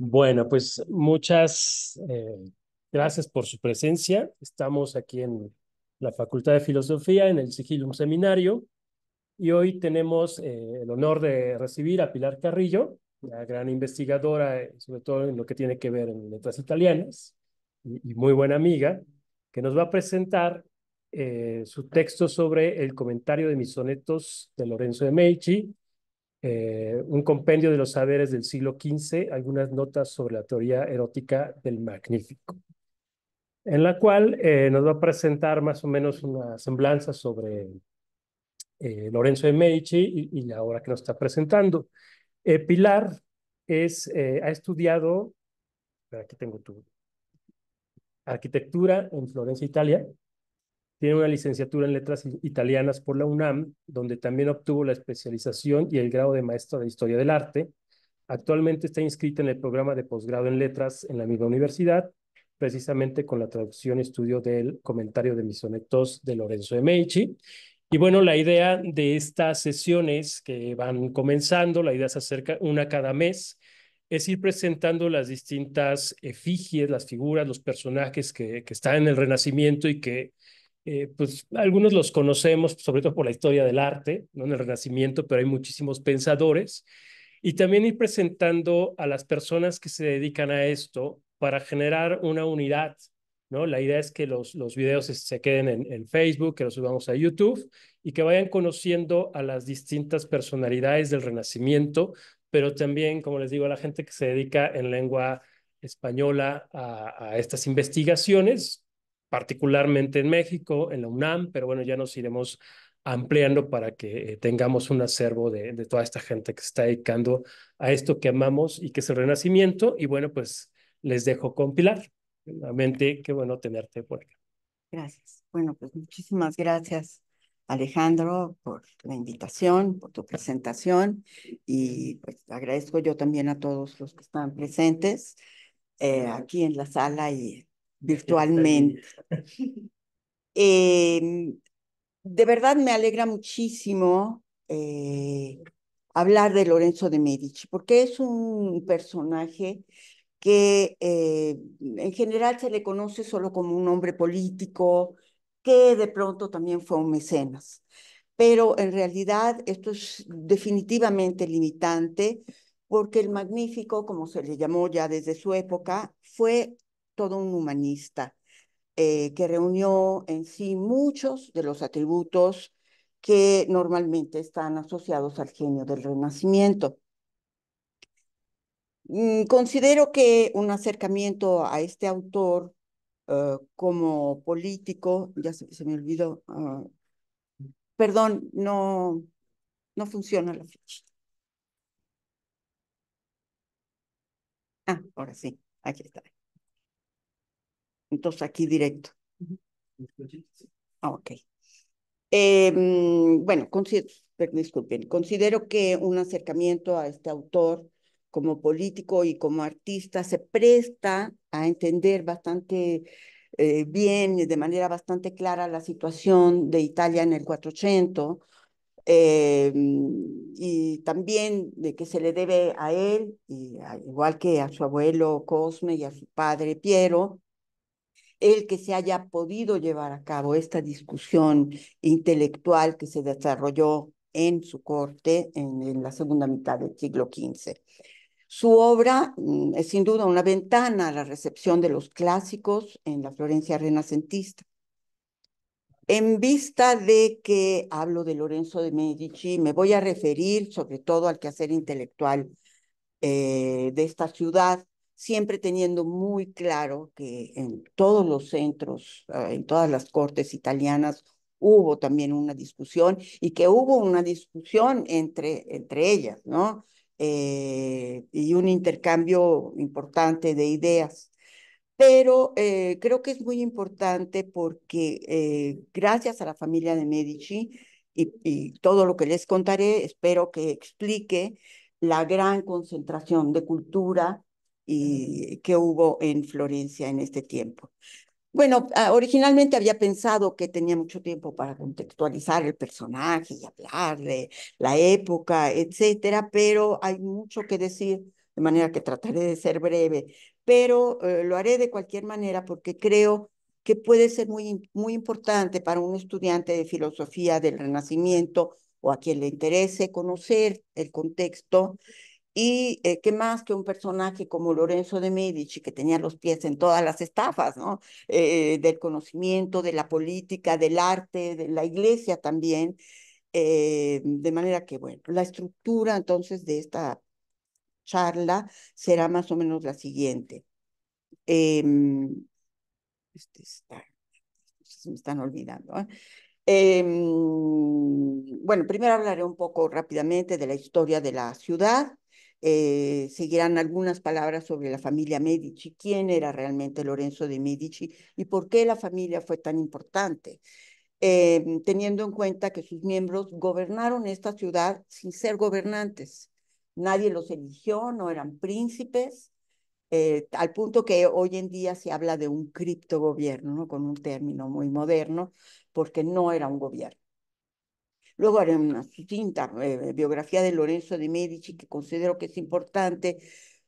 Bueno, pues muchas gracias por su presencia. Estamos aquí en la Facultad de Filosofía, en el Sigillum Seminario, y hoy tenemos el honor de recibir a Pilar Carrillo, una gran investigadora, sobre todo en lo que tiene que ver en letras italianas, y muy buena amiga, que nos va a presentar su texto sobre el comentario de mis sonetos de Lorenzo de Medici, un compendio de los saberes del siglo XV, algunas notas sobre la teoría erótica del Magnífico, en la cual nos va a presentar más o menos una semblanza sobre Lorenzo de Medici y la obra que nos está presentando. Pilar ha estudiado, aquí tengo tu arquitectura en Florencia, Italia. Tiene una licenciatura en letras italianas por la UNAM, donde también obtuvo la especialización y el grado de maestra de historia del arte. Actualmente está inscrita en el programa de posgrado en letras en la misma universidad, precisamente con la traducción y estudio del comentario de mis sonetos de Lorenzo de Medici. Y bueno, la idea de estas sesiones que van comenzando, la idea es hacer una cada mes, es ir presentando las distintas efigies, las figuras, los personajes que están en el Renacimiento y que pues algunos los conocemos, sobre todo por la historia del arte, ¿no? En el Renacimiento, pero hay muchísimos pensadores. Y también ir presentando a las personas que se dedican a esto para generar una unidad, ¿no? La idea es que los videos se queden en Facebook, que los subamos a YouTube y que vayan conociendo a las distintas personalidades del Renacimiento, pero también, como les digo, a la gente que se dedica en lengua española a estas investigaciones, particularmente en México, en la UNAM, pero bueno, ya nos iremos ampliando para que tengamos un acervo de toda esta gente que se está dedicando a esto que amamos y que es el Renacimiento. Y bueno, pues les dejo con Pilar. Nuevamente, qué bueno tenerte por acá. Gracias. Bueno, pues muchísimas gracias, Alejandro, por la invitación, por tu presentación y pues agradezco yo también a todos los que están presentes aquí en la sala y virtualmente. Eh, de verdad me alegra muchísimo hablar de Lorenzo de Medici, porque es un personaje que en general se le conoce solo como un hombre político, que de pronto también fue un mecenas. Pero en realidad esto es definitivamente limitante, porque el Magnífico, como se le llamó ya desde su época, fue todo un humanista que reunió en sí muchos de los atributos que normalmente están asociados al genio del Renacimiento. Considero que un acercamiento a este autor como político, ya se me olvidó, perdón, no funciona la ficha. Ah, ahora sí, aquí está. Entonces aquí directo. Ah, ok. Bueno, disculpen, considero que un acercamiento a este autor como político y como artista se presta a entender bastante bien, de manera bastante clara, la situación de Italia en el 400, y también de que se le debe a él, igual que a su abuelo Cosme y a su padre Piero, el que se haya podido llevar a cabo esta discusión intelectual que se desarrolló en su corte en la segunda mitad del siglo XV. Su obra es sin duda una ventana a la recepción de los clásicos en la Florencia renacentista. En vista de que hablo de Lorenzo de Medici, me voy a referir sobre todo al quehacer intelectual de esta ciudad, siempre teniendo muy claro que en todos los centros, en todas las cortes italianas, hubo también una discusión y que hubo una discusión entre ellas, ¿no? Y un intercambio importante de ideas. Pero creo que es muy importante porque gracias a la familia de Medici y todo lo que les contaré, espero que explique la gran concentración de cultura que hubo en Florencia en este tiempo. Bueno, originalmente había pensado que tenía mucho tiempo para contextualizar el personaje y hablar de la época, etcétera, pero hay mucho que decir, de manera que trataré de ser breve, pero lo haré de cualquier manera porque creo que puede ser muy importante para un estudiante de filosofía del Renacimiento o a quien le interese conocer el contexto y qué más que un personaje como Lorenzo de Medici, que tenía los pies en todas las estafas, ¿no? Del conocimiento, de la política, del arte, de la iglesia también. De manera que, bueno, la estructura entonces de esta charla será más o menos la siguiente. Eh, este está, se me están olvidando. Bueno, primero hablaré un poco rápidamente de la historia de la ciudad. Seguirán algunas palabras sobre la familia Medici, quién era realmente Lorenzo de Medici y por qué la familia fue tan importante, teniendo en cuenta que sus miembros gobernaron esta ciudad sin ser gobernantes. Nadie los eligió, no eran príncipes, al punto que hoy en día se habla de un criptogobierno, ¿no? Con un término muy moderno, porque no era un gobierno. Luego haré una sucinta biografía de Lorenzo de Medici, que considero que es importante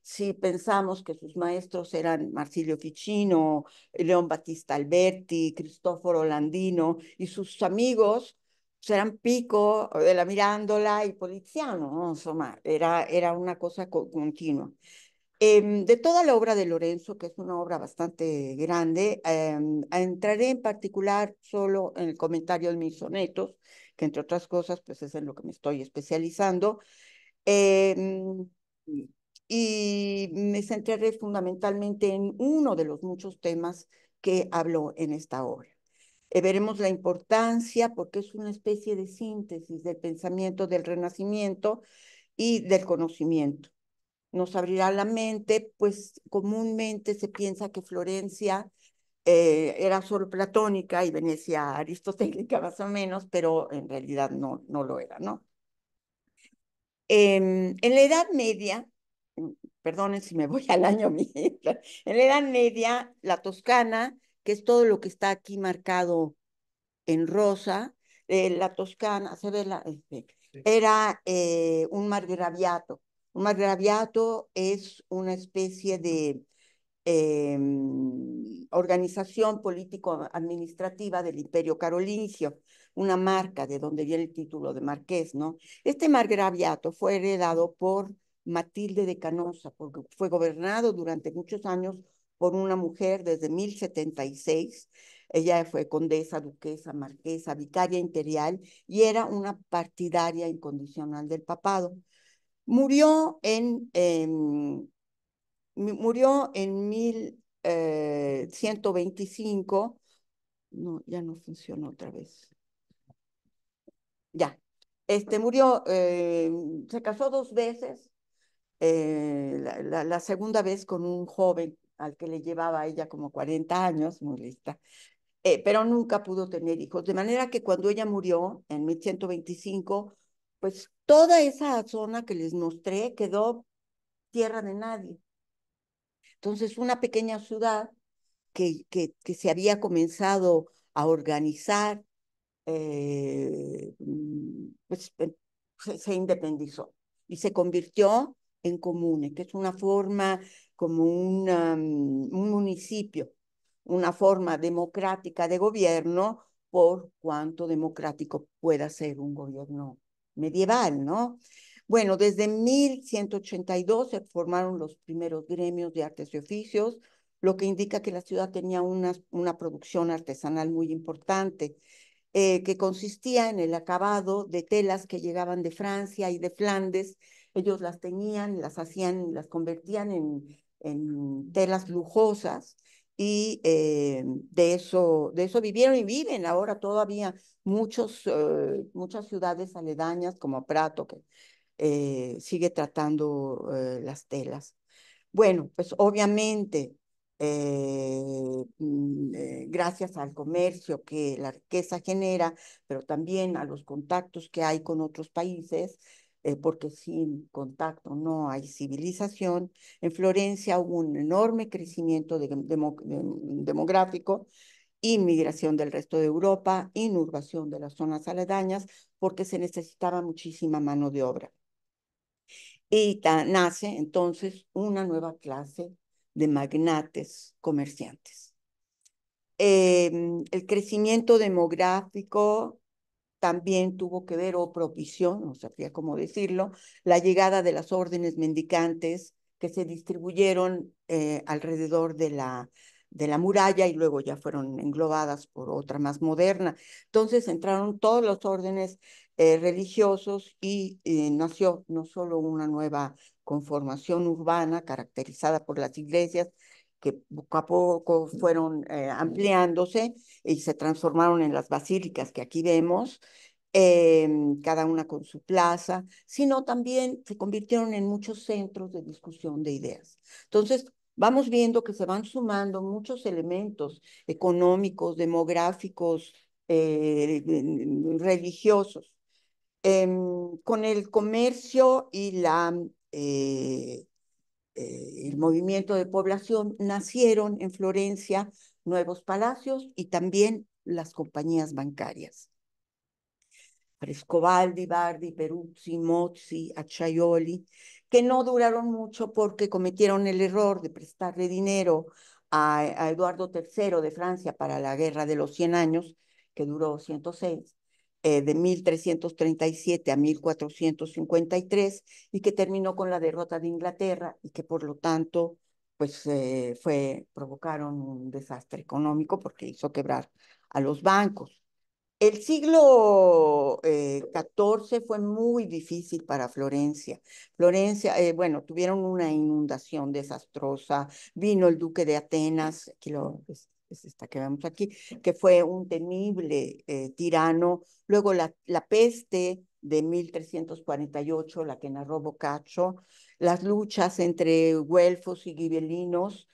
si pensamos que sus maestros eran Marsilio Ficino, León Battista Alberti, Cristoforo Landino, y sus amigos eran Pico, de la Mirandola y Poliziano, ¿no? Insomma, era una cosa continua. De toda la obra de Lorenzo, que es una obra bastante grande, entraré en particular solo en el comentario de mis sonetos, que entre otras cosas, pues es en lo que me estoy especializando, em, y me centraré fundamentalmente en uno de los muchos temas que hablo en esta obra. Veremos la importancia, porque es una especie de síntesis del pensamiento del Renacimiento y del conocimiento. Nos abrirá la mente, pues comúnmente se piensa que Florencia era solo platónica y Venecia aristotélica más o menos, pero en realidad no lo era, ¿no? En la Edad Media, perdonen si me voy al año 1000, en la Edad Media, la Toscana, que es todo lo que está aquí marcado en rosa, la Toscana, se ve era un margraviato. Un margraviato es una especie de organización político-administrativa del Imperio Carolingio, una marca de donde viene el título de marqués, ¿no? Este margraviato fue heredado por Matilde de Canosa, porque fue gobernado durante muchos años por una mujer desde 1076. Ella fue condesa, duquesa, marquesa, vicaria imperial y era una partidaria incondicional del papado. Murió en 1125. No, ya no funcionó otra vez. Ya. Murió, se casó dos veces, la segunda vez con un joven al que le llevaba a ella como 40 años, muy lista, pero nunca pudo tener hijos. De manera que cuando ella murió en 1125, pues toda esa zona que les mostré quedó tierra de nadie. Entonces, una pequeña ciudad que se había comenzado a organizar, pues se independizó y se convirtió en comune, que es una forma como un municipio, una forma democrática de gobierno, por cuanto democrático pueda ser un gobierno medieval, ¿no? Bueno, desde 1182 se formaron los primeros gremios de artes y oficios, lo que indica que la ciudad tenía una producción artesanal muy importante, que consistía en el acabado de telas que llegaban de Francia y de Flandes. Ellos las tenían, las hacían, las convertían en telas lujosas y de eso vivieron y viven ahora todavía muchas ciudades aledañas como Prato, que sigue tratando las telas. Bueno, pues obviamente, gracias al comercio que la riqueza genera, pero también a los contactos que hay con otros países, porque sin contacto no hay civilización, en Florencia hubo un enorme crecimiento demográfico, inmigración del resto de Europa, inurbación de las zonas aledañas, porque se necesitaba muchísima mano de obra. Y nace entonces una nueva clase de magnates comerciantes. El crecimiento demográfico también tuvo que ver, o propició, no sabría cómo decirlo, la llegada de las órdenes mendicantes que se distribuyeron alrededor de la muralla y luego ya fueron englobadas por otra más moderna. Entonces entraron todos los órdenes religiosos y nació no solo una nueva conformación urbana caracterizada por las iglesias, que poco a poco fueron ampliándose y se transformaron en las basílicas que aquí vemos, cada una con su plaza, sino también se convirtieron en muchos centros de discusión de ideas. Entonces, vamos viendo que se van sumando muchos elementos económicos, demográficos, religiosos. Con el comercio y el movimiento de población nacieron en Florencia nuevos palacios y también las compañías bancarias. Frescobaldi, Bardi, Peruzzi, Mozzi, Acciaioli, que no duraron mucho porque cometieron el error de prestarle dinero a Eduardo III de Francia para la Guerra de los 100 Años, que duró 106, de 1337 a 1453, y que terminó con la derrota de Inglaterra y que por lo tanto pues provocaron un desastre económico porque hizo quebrar a los bancos. El siglo XIV fue muy difícil para Florencia. Florencia, bueno, tuvieron una inundación desastrosa. Vino el duque de Atenas, es esta que vemos aquí, que fue un temible tirano. Luego la peste de 1348, la que narró Boccaccio, las luchas entre güelfos y gibelinos.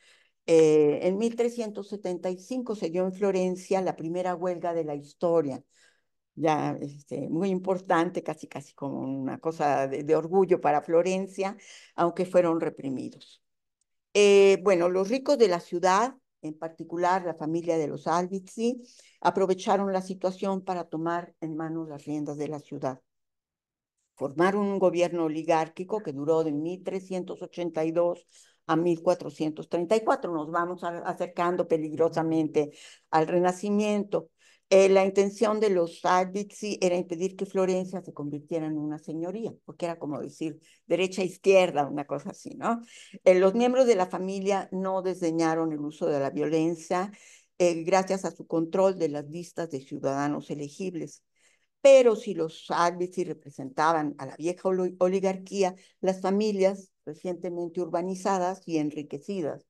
En 1375 se dio en Florencia la primera huelga de la historia, ya muy importante, casi casi como una cosa de orgullo para Florencia, aunque fueron reprimidos. Bueno, los ricos de la ciudad, en particular la familia de los Albizzi, aprovecharon la situación para tomar en manos las riendas de la ciudad. Formaron un gobierno oligárquico que duró de 1382 a 1434. Nos vamos acercando peligrosamente al Renacimiento. La intención de los Albizzi era impedir que Florencia se convirtiera en una señoría, porque era como decir derecha-izquierda, una cosa así, ¿no? Los miembros de la familia no desdeñaron el uso de la violencia, gracias a su control de las listas de ciudadanos elegibles. Pero si los Albizzi representaban a la vieja oligarquía, las familias recientemente urbanizadas y enriquecidas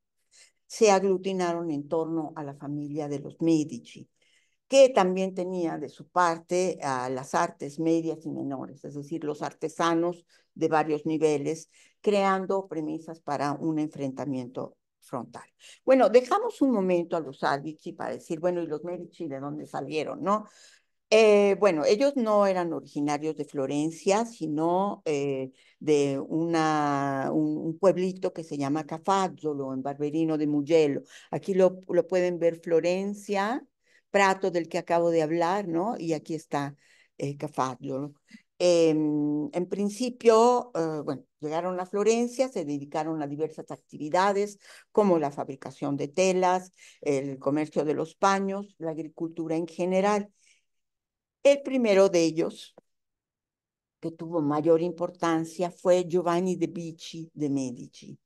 se aglutinaron en torno a la familia de los Medici, que también tenía de su parte a las artes medias y menores, es decir, los artesanos de varios niveles, creando premisas para un enfrentamiento frontal. Bueno, dejamos un momento a los Albizzi para decir, bueno, ¿y los Medici de dónde salieron, no? Bueno, ellos no eran originarios de Florencia, sino de un pueblito que se llama Cafazzolo, en Barberino de Mugello. Aquí lo pueden ver Florencia, Prato del que acabo de hablar, ¿no? Y aquí está Cafazzolo. En principio, bueno, llegaron a Florencia, se dedicaron a diversas actividades, como la fabricación de telas, el comercio de los paños, la agricultura en general. El primero de ellos, que tuvo mayor importancia, fue Giovanni de' Bici de Medici.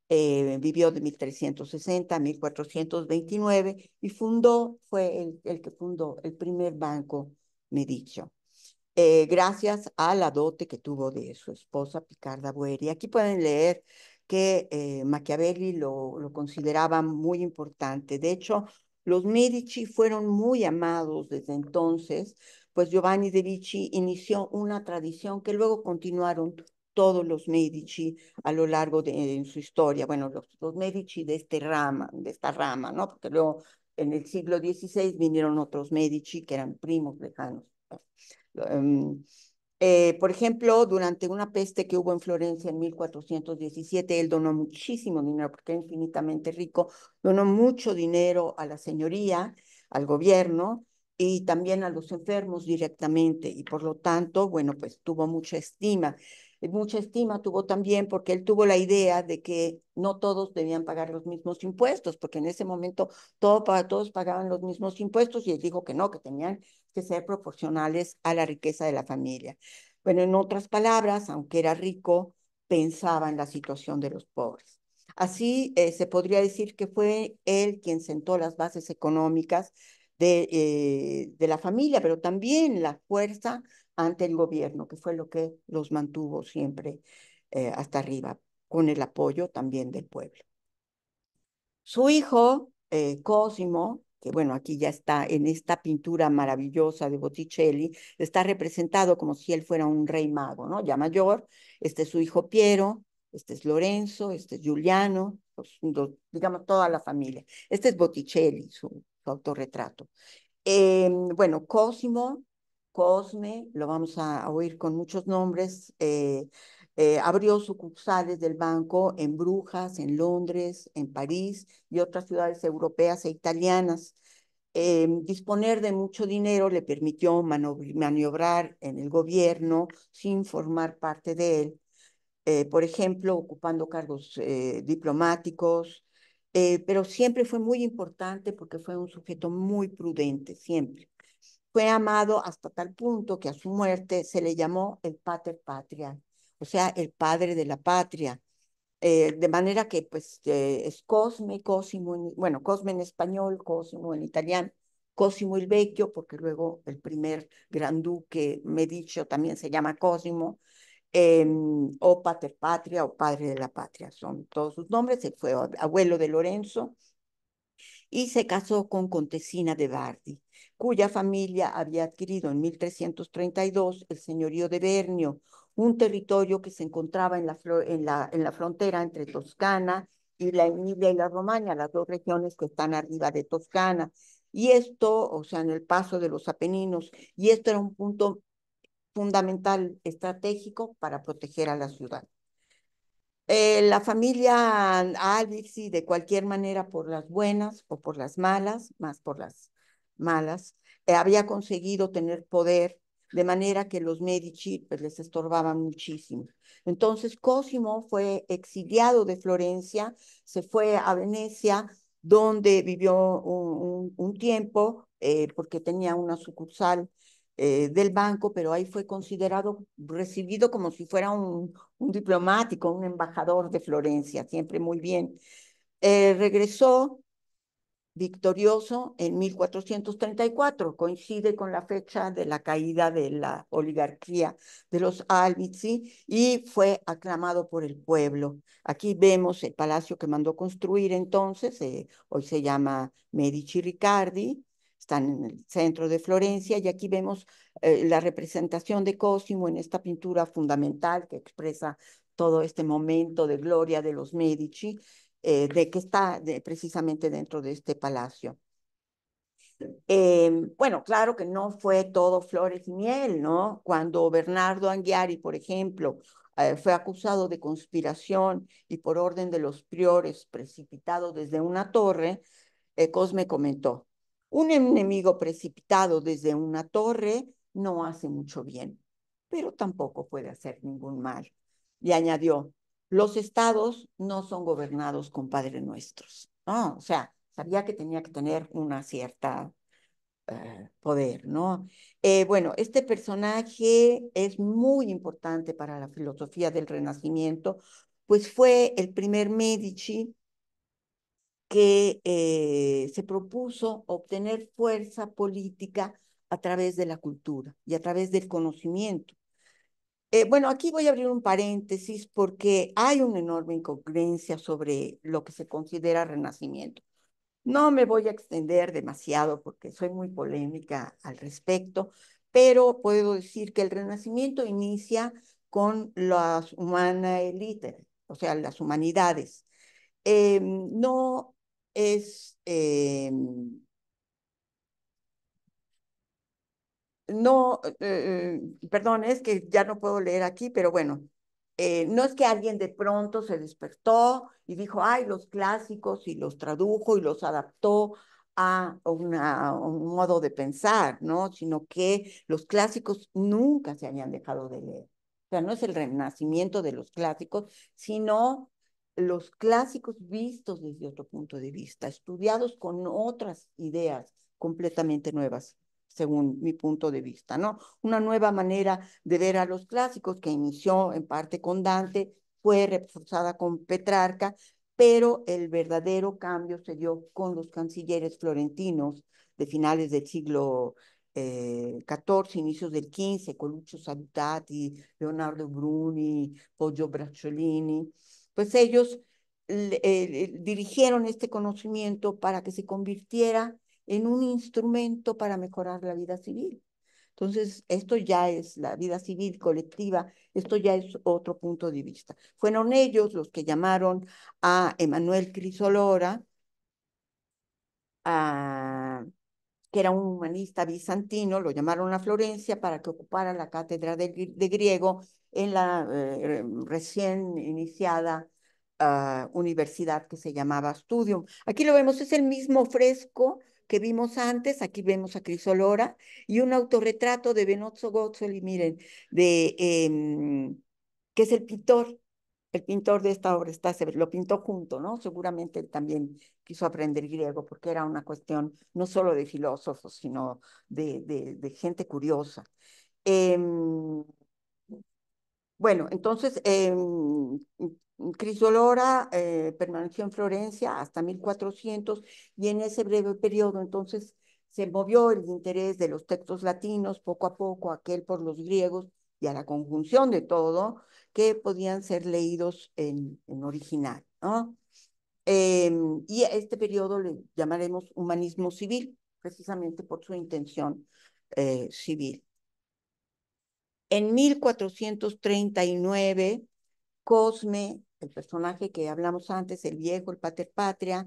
Vivió de 1360 a 1429 y fue el que fundó el primer banco medicio, gracias a la dote que tuvo de su esposa Picarda Bueri. Aquí pueden leer que Machiavelli lo consideraba muy importante. De hecho, los Medici fueron muy amados desde entonces, pues Giovanni de' Medici inició una tradición que luego continuaron todos los Medici a lo largo de su historia. Bueno, los Medici de esta rama, ¿no? Porque luego en el siglo XVI vinieron otros Medici que eran primos lejanos. Um, por ejemplo, durante una peste que hubo en Florencia en 1417, él donó muchísimo dinero, porque era infinitamente rico, donó mucho dinero a la señoría, al gobierno y también a los enfermos directamente, y por lo tanto, bueno, pues tuvo mucha estima. Mucha estima tuvo también porque él tuvo la idea de que no todos debían pagar los mismos impuestos, porque en ese momento todos pagaban los mismos impuestos, y él dijo que no, que tenían que ser proporcionales a la riqueza de la familia. Bueno, en otras palabras, aunque era rico, pensaba en la situación de los pobres. Así se podría decir que fue él quien sentó las bases económicas de la familia, pero también la fuerza ante el gobierno, que fue lo que los mantuvo siempre hasta arriba, con el apoyo también del pueblo. Su hijo, Cosimo, que bueno, aquí ya está en esta pintura maravillosa de Botticelli, está representado como si él fuera un rey mago, ¿no? Ya mayor. Este es su hijo Piero, este es Lorenzo, este es Giuliano, digamos toda la familia. Este es Botticelli, su autorretrato. Bueno, Cosimo, Cosme, lo vamos a oír con muchos nombres, abrió sucursales del banco en Brujas, en Londres, en París y otras ciudades europeas e italianas. Disponer de mucho dinero le permitió maniobrar en el gobierno sin formar parte de él, por ejemplo, ocupando cargos diplomáticos, pero siempre fue muy importante porque fue un sujeto muy prudente, siempre. Fue amado hasta tal punto que a su muerte se le llamó el pater patria, o sea, el padre de la patria. De manera que, pues, es Cosme, Cosimo, bueno, Cosme en español, Cosimo en italiano, Cosimo il Vecchio, porque luego el primer gran duque Medicio también se llama Cosimo, o Pater Patria o Padre de la Patria, son todos sus nombres. Él fue abuelo de Lorenzo y se casó con Contesina de Bardi, cuya familia había adquirido en 1332 el señorío de Bernio, un territorio que se encontraba en la frontera entre Toscana y la Emilia y la Romagna, las dos regiones que están arriba de Toscana. Y esto, o sea, en el paso de los Apeninos, y esto era un punto fundamental estratégico para proteger a la ciudad. La familia Albizzi, de cualquier manera, por las buenas o por las malas, más por las malas, había conseguido tener poder, de manera que los Medici pues, les estorbaban muchísimo. Entonces Cosimo fue exiliado de Florencia, se fue a Venecia, donde vivió un tiempo, porque tenía una sucursal del banco, pero ahí fue considerado, recibido como si fuera un diplomático, un embajador de Florencia, siempre muy bien. Regresó victorioso en 1434, coincide con la fecha de la caída de la oligarquía de los Albizzi y fue aclamado por el pueblo. Aquí vemos el palacio que mandó construir entonces, hoy se llama Medici Riccardi, están en el centro de Florencia, y aquí vemos la representación de Cosimo en esta pintura fundamental que expresa todo este momento de gloria de los Medici, de que está precisamente dentro de este palacio. Bueno, claro que no fue todo flores y miel, ¿no? Cuando Bernardo Anghiari, por ejemplo, fue acusado de conspiración y por orden de los priores precipitado desde una torre, Cosme comentó, un enemigo precipitado desde una torre no hace mucho bien, pero tampoco puede hacer ningún mal. Y añadió, los estados no son gobernados con padres nuestros, ¿no? O sea, sabía que tenía que tener una cierta poder, ¿no? Bueno, este personaje es muy importante para la filosofía del Renacimiento, pues fue el primer Medici que se propuso obtener fuerza política a través de la cultura y a través del conocimiento. Bueno, aquí voy a abrir un paréntesis porque hay una enorme incongruencia sobre lo que se considera renacimiento. No me voy a extender demasiado porque soy muy polémica al respecto, pero puedo decir que el Renacimiento inicia con las humana élite, o sea, las humanidades. No es, no, perdón, es que ya no puedo leer aquí, pero bueno, no es que alguien de pronto se despertó y dijo, ay, los clásicos y los tradujo y los adaptó a un modo de pensar, ¿no? Sino que los clásicos nunca se habían dejado de leer. O sea, no es el renacimiento de los clásicos, sino los clásicos vistos desde otro punto de vista, estudiados con otras ideas completamente nuevas según mi punto de vista, ¿no? Una nueva manera de ver a los clásicos que inició en parte con Dante, fue reforzada con Petrarca, pero el verdadero cambio se dio con los cancilleres florentinos de finales del siglo XIV, inicios del XV, Coluccio Salutati, Leonardo Bruni, Poggio Bracciolini, pues ellos dirigieron este conocimiento para que se convirtiera en un instrumento para mejorar la vida civil. Entonces, esto ya es la vida civil colectiva, esto ya es otro punto de vista. Fueron ellos los que llamaron a Emanuel Crisolora, a, que era un humanista bizantino, lo llamaron a Florencia para que ocupara la cátedra de griego en la recién iniciada universidad que se llamaba Studium. Aquí lo vemos, es el mismo fresco que vimos antes, aquí vemos a Crisolora y un autorretrato de Benozzo Gozzoli, miren, que es el pintor de esta obra, lo pintó junto, ¿no? Seguramente él también quiso aprender griego porque era una cuestión no solo de filósofos, sino de gente curiosa. Em, bueno, entonces, Crisolora permaneció en Florencia hasta 1400 y en ese breve periodo entonces se movió el interés de los textos latinos poco a poco, aquel por los griegos y a la conjunción de todo que podían ser leídos en original, ¿no? Y a este periodo le llamaremos humanismo civil, precisamente por su intención civil. En 1439, Cosme, el personaje que hablamos antes, el viejo, el pater patria,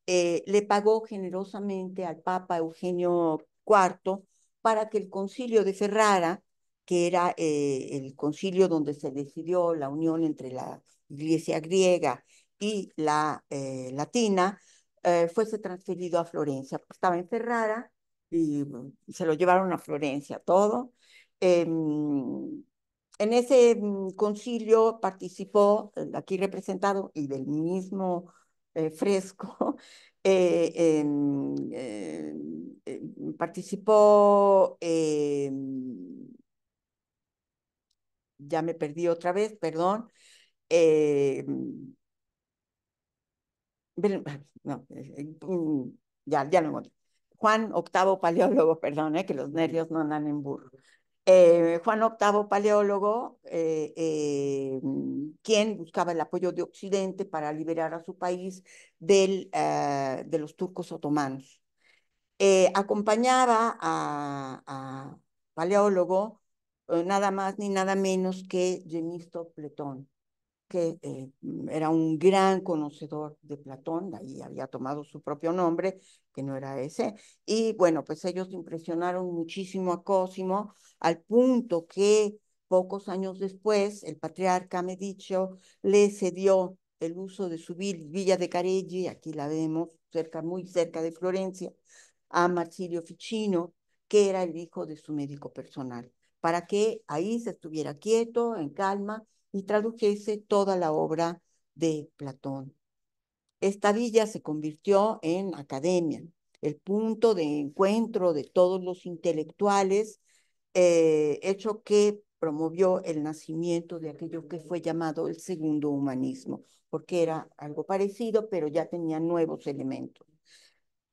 le pagó generosamente al Papa Eugenio IV para que el concilio de Ferrara, que era el concilio donde se decidió la unión entre la iglesia griega y la latina, fuese transferido a Florencia. Estaba en Ferrara y se lo llevaron a Florencia todo. En ese concilio participó, aquí representado, y del mismo fresco, participó, ya me perdí otra vez, perdón, eh, no, ya no me acuerdo. Juan Octavo Paleólogo, perdón, que los nervios no andan en burro. Juan Octavo Paleólogo, quien buscaba el apoyo de Occidente para liberar a su país de los turcos otomanos. Acompañaba a Paleólogo nada más ni nada menos que Gemisto Pletón. que era un gran conocedor de Platón, ahí había tomado su propio nombre, que no era ese, y bueno, pues ellos impresionaron muchísimo a Cosimo, al punto que pocos años después el patriarca Medicio le cedió el uso de su villa de Careggi, aquí la vemos, cerca, muy cerca de Florencia, a Marsilio Ficino, que era el hijo de su médico personal, para que ahí se estuviera quieto, en calma, y tradujese toda la obra de Platón. Esta villa se convirtió en academia, el punto de encuentro de todos los intelectuales, hecho que promovió el nacimiento de aquello que fue llamado el segundo humanismo, porque era algo parecido, pero ya tenía nuevos elementos,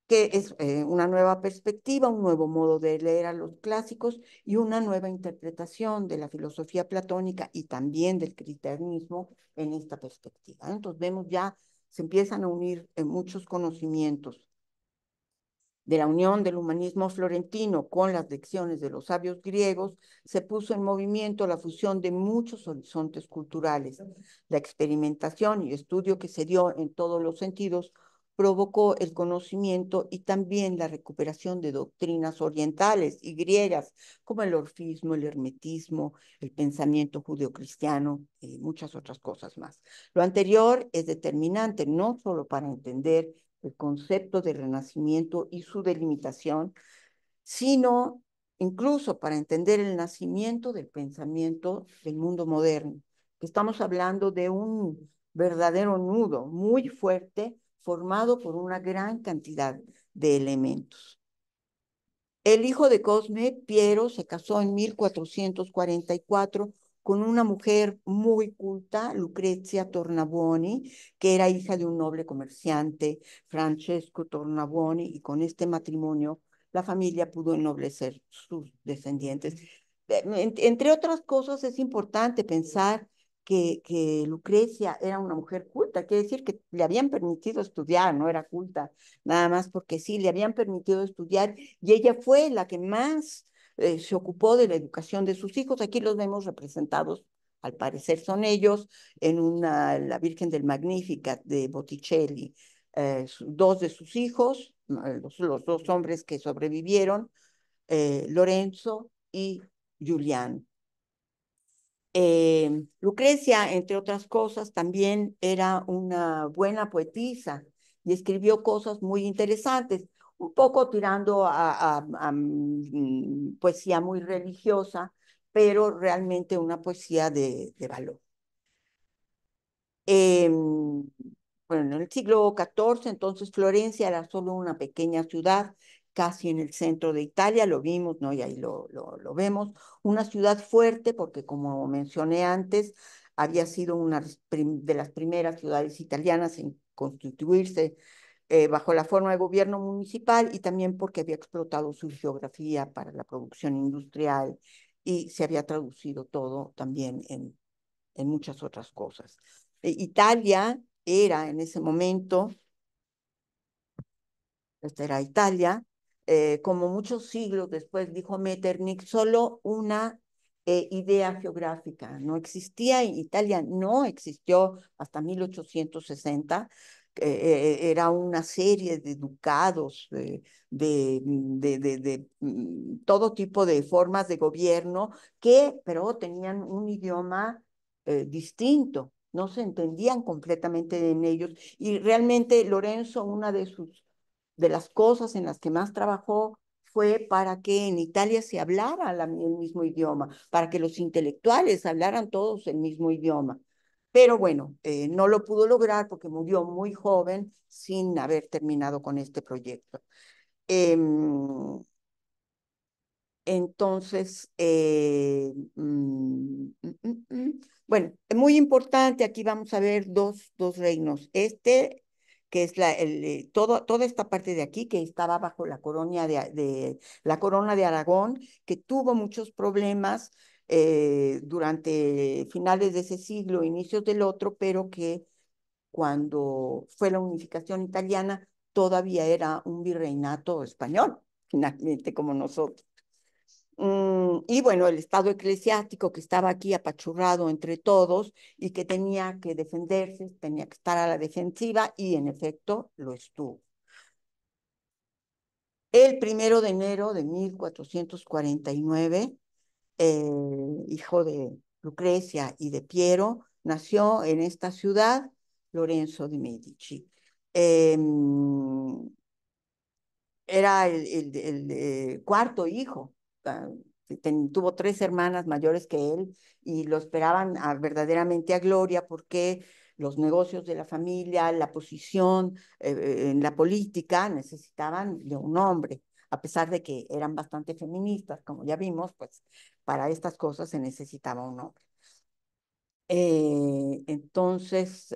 que es una nueva perspectiva, un nuevo modo de leer a los clásicos y una nueva interpretación de la filosofía platónica y también del cristianismo en esta perspectiva. Entonces vemos ya, se empiezan a unir muchos conocimientos de la unión del humanismo florentino con las lecciones de los sabios griegos, se puso en movimiento la fusión de muchos horizontes culturales. La experimentación y estudio que se dio en todos los sentidos provocó el conocimiento y también la recuperación de doctrinas orientales y griegas, como el orfismo, el hermetismo, el pensamiento judeocristiano y muchas otras cosas más. Lo anterior es determinante no solo para entender el concepto de renacimiento y su delimitación, sino incluso para entender el nacimiento del pensamiento del mundo moderno. Estamos hablando de un verdadero nudo muy fuerte formado por una gran cantidad de elementos. El hijo de Cosme, Piero, se casó en 1444 con una mujer muy culta, Lucrezia Tornabuoni, que era hija de un noble comerciante, Francesco Tornabuoni, y con este matrimonio la familia pudo ennoblecer sus descendientes. Entre otras cosas, es importante pensar que Lucrecia era una mujer culta, quiere decir que le habían permitido estudiar, no era culta, nada más porque sí, le habían permitido estudiar y ella fue la que más se ocupó de la educación de sus hijos. Aquí los vemos representados, al parecer son ellos, en la Virgen del Magnificat de Botticelli. Dos de sus hijos, los dos hombres que sobrevivieron, Lorenzo y Giuliano. Lucrecia, entre otras cosas, también era una buena poetisa y escribió cosas muy interesantes, un poco tirando a poesía muy religiosa, pero realmente una poesía de valor. Bueno, en el siglo XIV, entonces Florencia era solo una pequeña ciudad, casi en el centro de Italia, lo vimos, ¿no? Y ahí lo vemos, una ciudad fuerte, porque como mencioné antes, había sido una de las primeras ciudades italianas en constituirse bajo la forma de gobierno municipal y también porque había explotado su geografía para la producción industrial y se había traducido todo también en muchas otras cosas. Italia era en ese momento, esta era Italia, como muchos siglos después dijo Metternich, solo una idea geográfica. No existía, Italia no existió hasta 1860. Era una serie de ducados, todo tipo de formas de gobierno que, pero tenían un idioma distinto, no se entendían completamente en ellos. Y realmente Lorenzo, una de las cosas en las que más trabajó fue para que en Italia se hablara el mismo idioma, para que los intelectuales hablaran todos el mismo idioma. Pero bueno, no lo pudo lograr porque murió muy joven sin haber terminado con este proyecto. Entonces, bueno, es muy importante, aquí vamos a ver dos reinos. Este, que es toda esta parte de aquí, que estaba bajo la la corona de Aragón, que tuvo muchos problemas durante finales de ese siglo, inicios del otro, pero que cuando fue la unificación italiana, todavía era un virreinato español, finalmente como nosotros. Y bueno, el Estado eclesiástico que estaba aquí apachurrado entre todos y que tenía que defenderse, tenía que estar a la defensiva y en efecto lo estuvo. El 1 de enero de 1449, hijo de Lucrecia y de Piero, nació en esta ciudad Lorenzo de Medici. Eh, Era el cuarto hijo. ah, Tuvo tres hermanas mayores que él y lo esperaban verdaderamente a gloria porque los negocios de la familia, la posición en la política necesitaban de un hombre, a pesar de que eran bastante feministas, como ya vimos, pues para estas cosas se necesitaba un hombre. Entonces,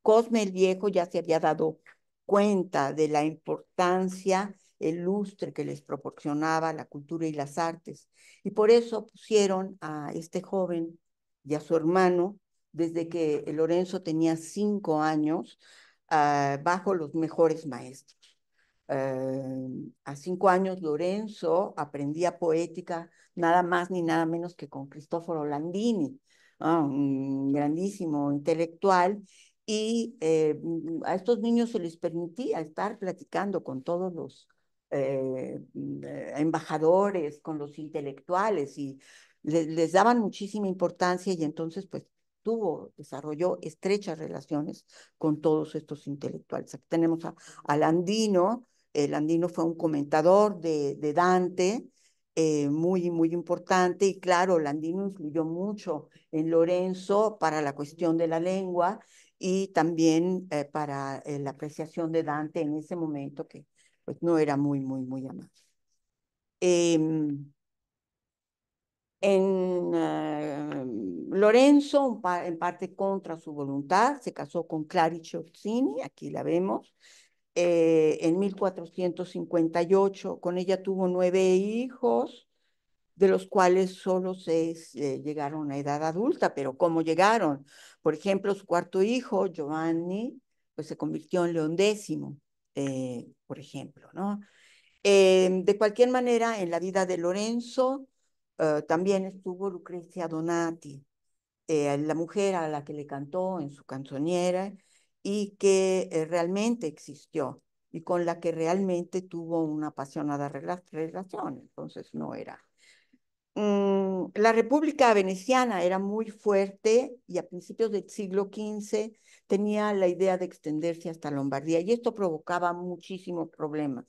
Cosme el Viejo ya se había dado cuenta de la importancia, el lustre que les proporcionaba la cultura y las artes. Y por eso pusieron a este joven y a su hermano, desde que Lorenzo tenía 5 años, bajo los mejores maestros. A 5 años Lorenzo aprendía poética nada más ni nada menos que con Cristoforo Landini, un grandísimo intelectual, y a estos niños se les permitía estar platicando con todos los embajadores, con los intelectuales, y les daban muchísima importancia y entonces pues desarrolló estrechas relaciones con todos estos intelectuales. Aquí tenemos a Landino. Landino fue un comentador de Dante, muy, muy importante, y claro, Landino influyó mucho en Lorenzo para la cuestión de la lengua y también para la apreciación de Dante en ese momento que pues no era muy, muy, muy amado. Em, Lorenzo, en parte contra su voluntad, se casó con Clarice Orsini, aquí la vemos, en 1458. Con ella tuvo 9 hijos, de los cuales solo 6 llegaron a edad adulta. Pero ¿cómo llegaron? Por ejemplo, su cuarto hijo, Giovanni, pues se convirtió en León X, por ejemplo, ¿no? De cualquier manera, en la vida de Lorenzo también estuvo Lucrecia Donati, la mujer a la que le cantó en su canzoniera y que realmente existió y con la que realmente tuvo una apasionada relación. Entonces no era. La República Veneciana era muy fuerte y a principios del siglo XV tenía la idea de extenderse hasta Lombardía y esto provocaba muchísimos problemas.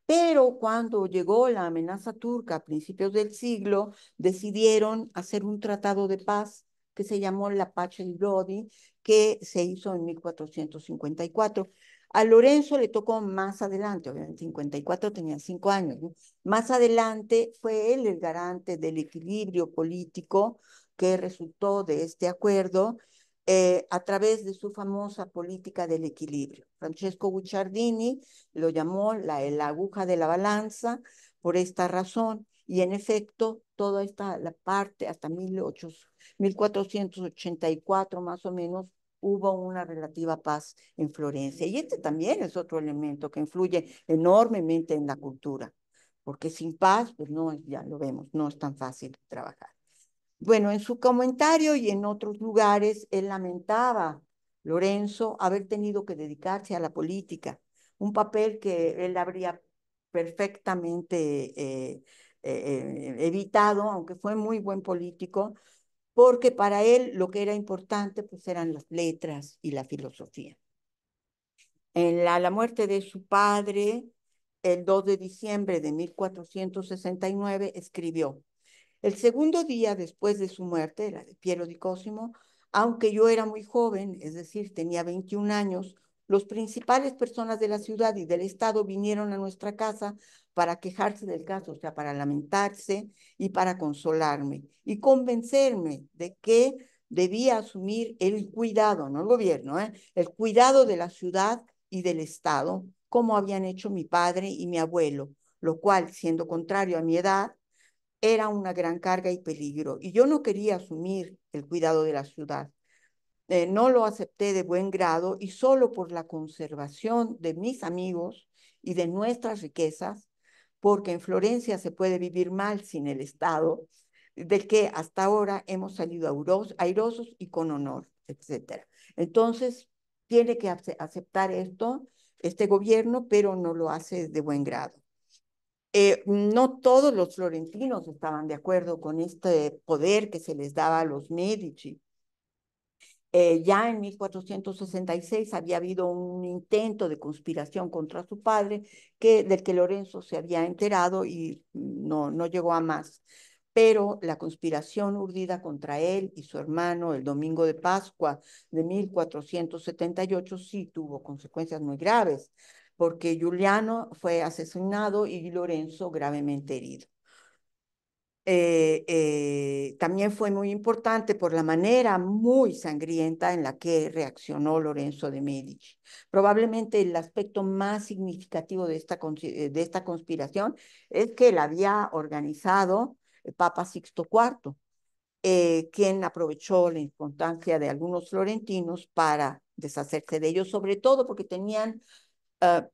Pero cuando llegó la amenaza turca a principios del siglo, decidieron hacer un tratado de paz que se llamó la Pace di Lodi, que se hizo en 1454. A Lorenzo le tocó más adelante, obviamente en 54 tenía 5 años, ¿no? Más adelante fue él el garante del equilibrio político que resultó de este acuerdo a través de su famosa política del equilibrio. Francesco Guicciardini lo llamó la aguja de la balanza por esta razón. Y en efecto, toda la parte hasta 1484 más o menos, hubo una relativa paz en Florencia. Y este también es otro elemento que influye enormemente en la cultura, porque sin paz, pues no, ya lo vemos, no es tan fácil trabajar. Bueno, en su comentario y en otros lugares, él lamentaba, Lorenzo, haber tenido que dedicarse a la política, un papel que él habría perfectamente evitado, aunque fue muy buen político, porque para él lo que era importante pues eran las letras y la filosofía. En la muerte de su padre, el 2 de diciembre de 1469, escribió: el segundo día después de su muerte, la de Piero di Cosimo, aunque yo era muy joven, es decir, tenía 21 años, los principales personas de la ciudad y del estado vinieron a nuestra casa para quejarse del caso, o sea, para lamentarse y para consolarme y convencerme de que debía asumir el cuidado, no el gobierno, el cuidado de la ciudad y del estado, como habían hecho mi padre y mi abuelo, lo cual, siendo contrario a mi edad, era una gran carga y peligro, y yo no quería asumir el cuidado de la ciudad. No lo acepté de buen grado y solo por la conservación de mis amigos y de nuestras riquezas porque en Florencia se puede vivir mal sin el Estado, del que hasta ahora hemos salido airosos y con honor, etcétera. Entonces, tiene que aceptar esto, este gobierno, pero no lo hace de buen grado. No todos los florentinos estaban de acuerdo con este poder que se les daba a los Medici. Ya en 1466 había habido un intento de conspiración contra su padre, del que Lorenzo se había enterado y no llegó a más. Pero la conspiración urdida contra él y su hermano el domingo de Pascua de 1478 sí tuvo consecuencias muy graves, porque Giuliano fue asesinado y Lorenzo gravemente herido. También fue muy importante por la manera muy sangrienta en la que reaccionó Lorenzo de Medici. Probablemente el aspecto más significativo de esta conspiración es que la había organizado el Papa Sixto IV, quien aprovechó la importancia de algunos florentinos para deshacerse de ellos, sobre todo porque tenían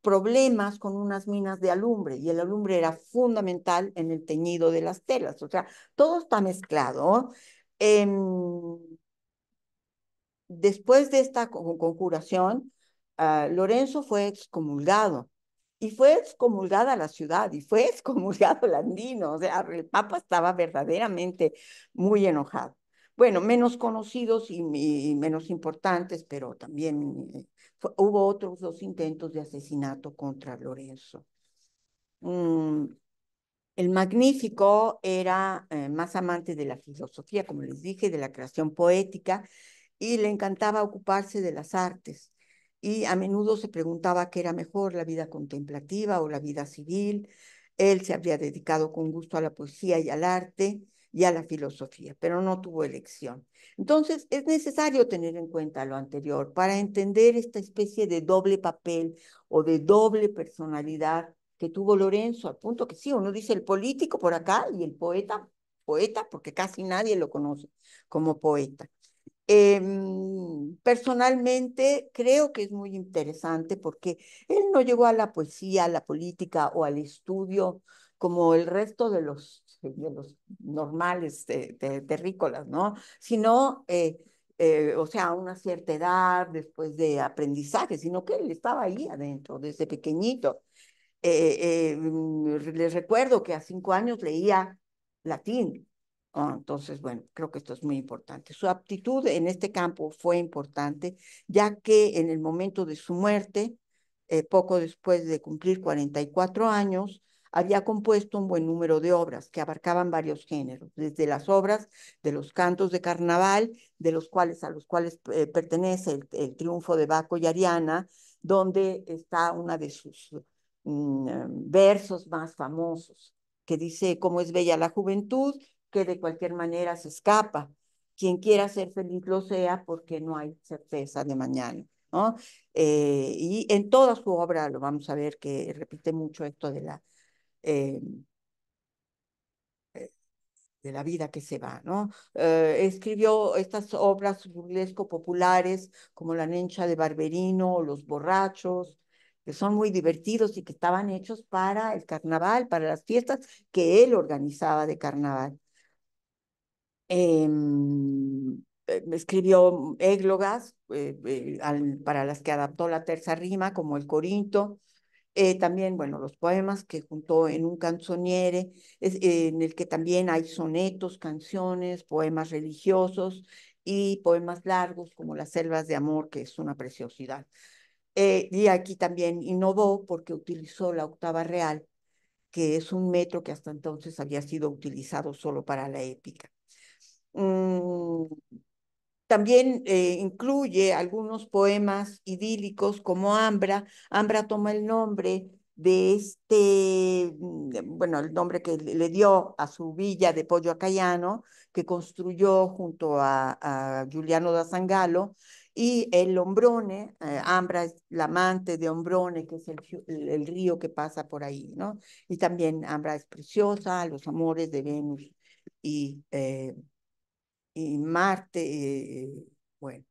problemas con unas minas de alumbre y el alumbre era fundamental en el teñido de las telas. O sea, todo está mezclado. Eh, Después de esta conjuración, Lorenzo fue excomulgado. Y fue excomulgada la ciudad, y fue excomulgado Landino. O sea, el Papa estaba verdaderamente muy enojado. Bueno, menos conocidos y menos importantes, pero también hubo otros dos intentos de asesinato contra Lorenzo. Mm, el Magnífico era más amante de la filosofía, como les dije, de la creación poética, y le encantaba ocuparse de las artes. Y a menudo se preguntaba qué era mejor, la vida contemplativa o la vida civil. Él se habría dedicado con gusto a la poesía y al arte y a la filosofía, pero no tuvo elección. Entonces, es necesario tener en cuenta lo anterior para entender esta especie de doble papel o de doble personalidad que tuvo Lorenzo, al punto que sí, uno dice el político por acá y el poeta, poeta, porque casi nadie lo conoce como poeta. Personalmente creo que es muy interesante porque él no llegó a la poesía, a la política o al estudio como el resto de los normales terrícolas, ¿no? Sino, o sea, a una cierta edad, después de aprendizaje, sino que él estaba ahí adentro desde pequeñito. Les recuerdo que a 5 años leía latín. Entonces, bueno, creo que esto es muy importante. Su aptitud en este campo fue importante, ya que en el momento de su muerte, poco después de cumplir 44 años, había compuesto un buen número de obras que abarcaban varios géneros, desde las obras de los cantos de carnaval, a los cuales pertenece Triunfo de Baco y Ariana, donde está una de sus versos más famosos, que dice, cómo es bella la juventud, que de cualquier manera se escapa. Quien quiera ser feliz lo sea, porque no hay certeza de mañana, ¿no? Y en toda su obra lo vamos a ver que repite mucho esto eh, de la vida que se va, ¿no? Escribió estas obras burlesco-populares como La Nencha de Barberino o Los Borrachos, que son muy divertidos y que estaban hechos para el carnaval, para las fiestas que él organizaba de carnaval. Escribió églogas para las que adaptó la terza rima, como el Corinto. También, bueno, los poemas que juntó en un canzoniere, en el que también hay sonetos, canciones, poemas religiosos y poemas largos como Las selvas de amor, que es una preciosidad. Y aquí también innovó porque utilizó la octava real, que es un metro que hasta entonces había sido utilizado solo para la épica. Mm, También incluye algunos poemas idílicos como Ambra. Ambra toma el nombre de bueno, el nombre que le dio a su villa de Poggio a Caiano, que construyó junto a Giuliano da Sangallo, y el Ombrone, Ambra es la amante de Ombrone, que es el río que pasa por ahí, ¿no? Y también Ambra es preciosa, los amores de Venus y Marte, bueno.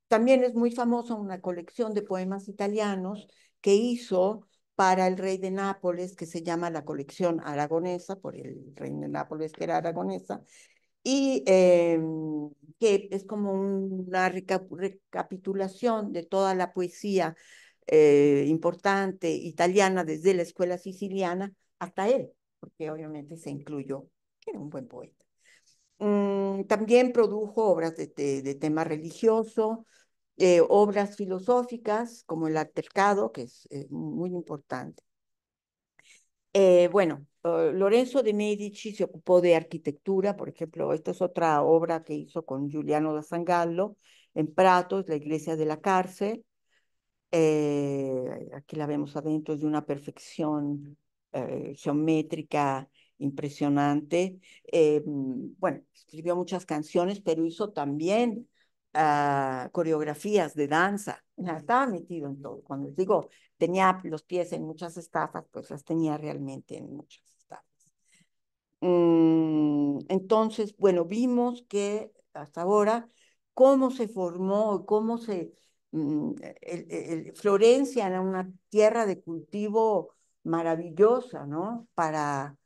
También es muy famosa una colección de poemas italianos que hizo para el rey de Nápoles, que se llama la colección aragonesa, por el rey de Nápoles que era aragonesa, y que es como una recapitulación de toda la poesía importante italiana desde la escuela siciliana hasta él, porque obviamente se incluyó, que era un buen poeta. También produjo obras de tema religioso, obras filosóficas como el Altercado, que es muy importante. Bueno, Lorenzo de Medici se ocupó de arquitectura, por ejemplo, esta es otra obra que hizo con Giuliano da Sangallo en Prato, la iglesia de la cárcel. Aquí la vemos adentro, es de una perfección geométrica impresionante. Bueno, escribió muchas canciones, pero hizo también coreografías de danza. Ya, estaba metido en todo. Cuando les digo, tenía los pies en muchas estafas, pues las tenía realmente en muchas estafas. Entonces, bueno, vimos que hasta ahora cómo se formó, cómo se... Florencia era una tierra de cultivo maravillosa, ¿no? Para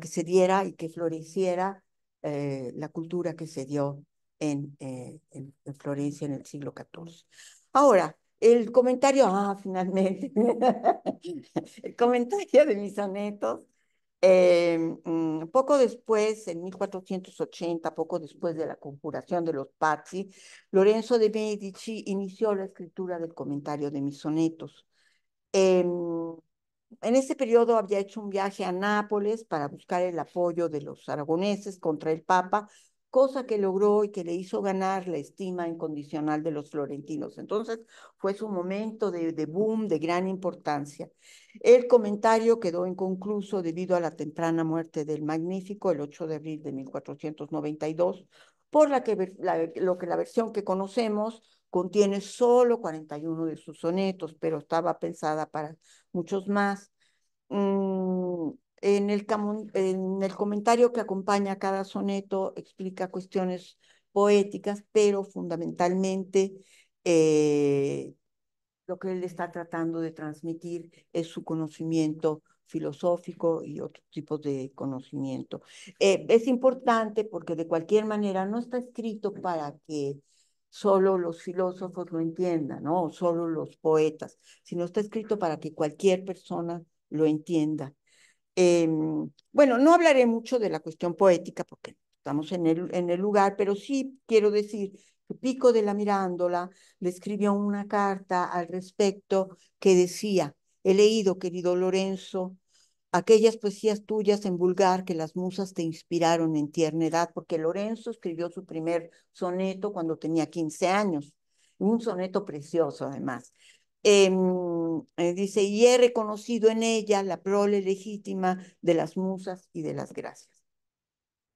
que se diera y que floreciera la cultura que se dio en Florencia en el siglo XIV. Ahora, el comentario, finalmente, el comentario de mis sonetos poco después, en 1480, poco después de la conjuración de los Pazzi, Lorenzo de Medici inició la escritura del comentario de mis sonetos. En ese periodo había hecho un viaje a Nápoles para buscar el apoyo de los aragoneses contra el Papa, cosa que logró y que le hizo ganar la estima incondicional de los florentinos. Entonces fue su momento de boom, de gran importancia. El comentario quedó inconcluso debido a la temprana muerte del Magnífico el 8 de abril de 1492, por la versión que conocemos contiene solo 41 de sus sonetos, pero estaba pensada para muchos más. En el comentario que acompaña a cada soneto explica cuestiones poéticas, pero fundamentalmente lo que él está tratando de transmitir es su conocimiento filosófico y otros tipos de conocimiento. Es importante porque de cualquier manera no está escrito para que solo los filósofos lo entiendan, ¿no? O solo los poetas, sino está escrito para que cualquier persona lo entienda. Bueno, no hablaré mucho de la cuestión poética porque estamos en el lugar, pero sí quiero decir que Pico de la Mirándola le escribió una carta al respecto que decía: he leído, querido Lorenzo, aquellas poesías tuyas en vulgar que las musas te inspiraron en tierna edad, porque Lorenzo escribió su primer soneto cuando tenía 15 años, un soneto precioso además. Dice, y he reconocido en ella la prole legítima de las musas y de las gracias.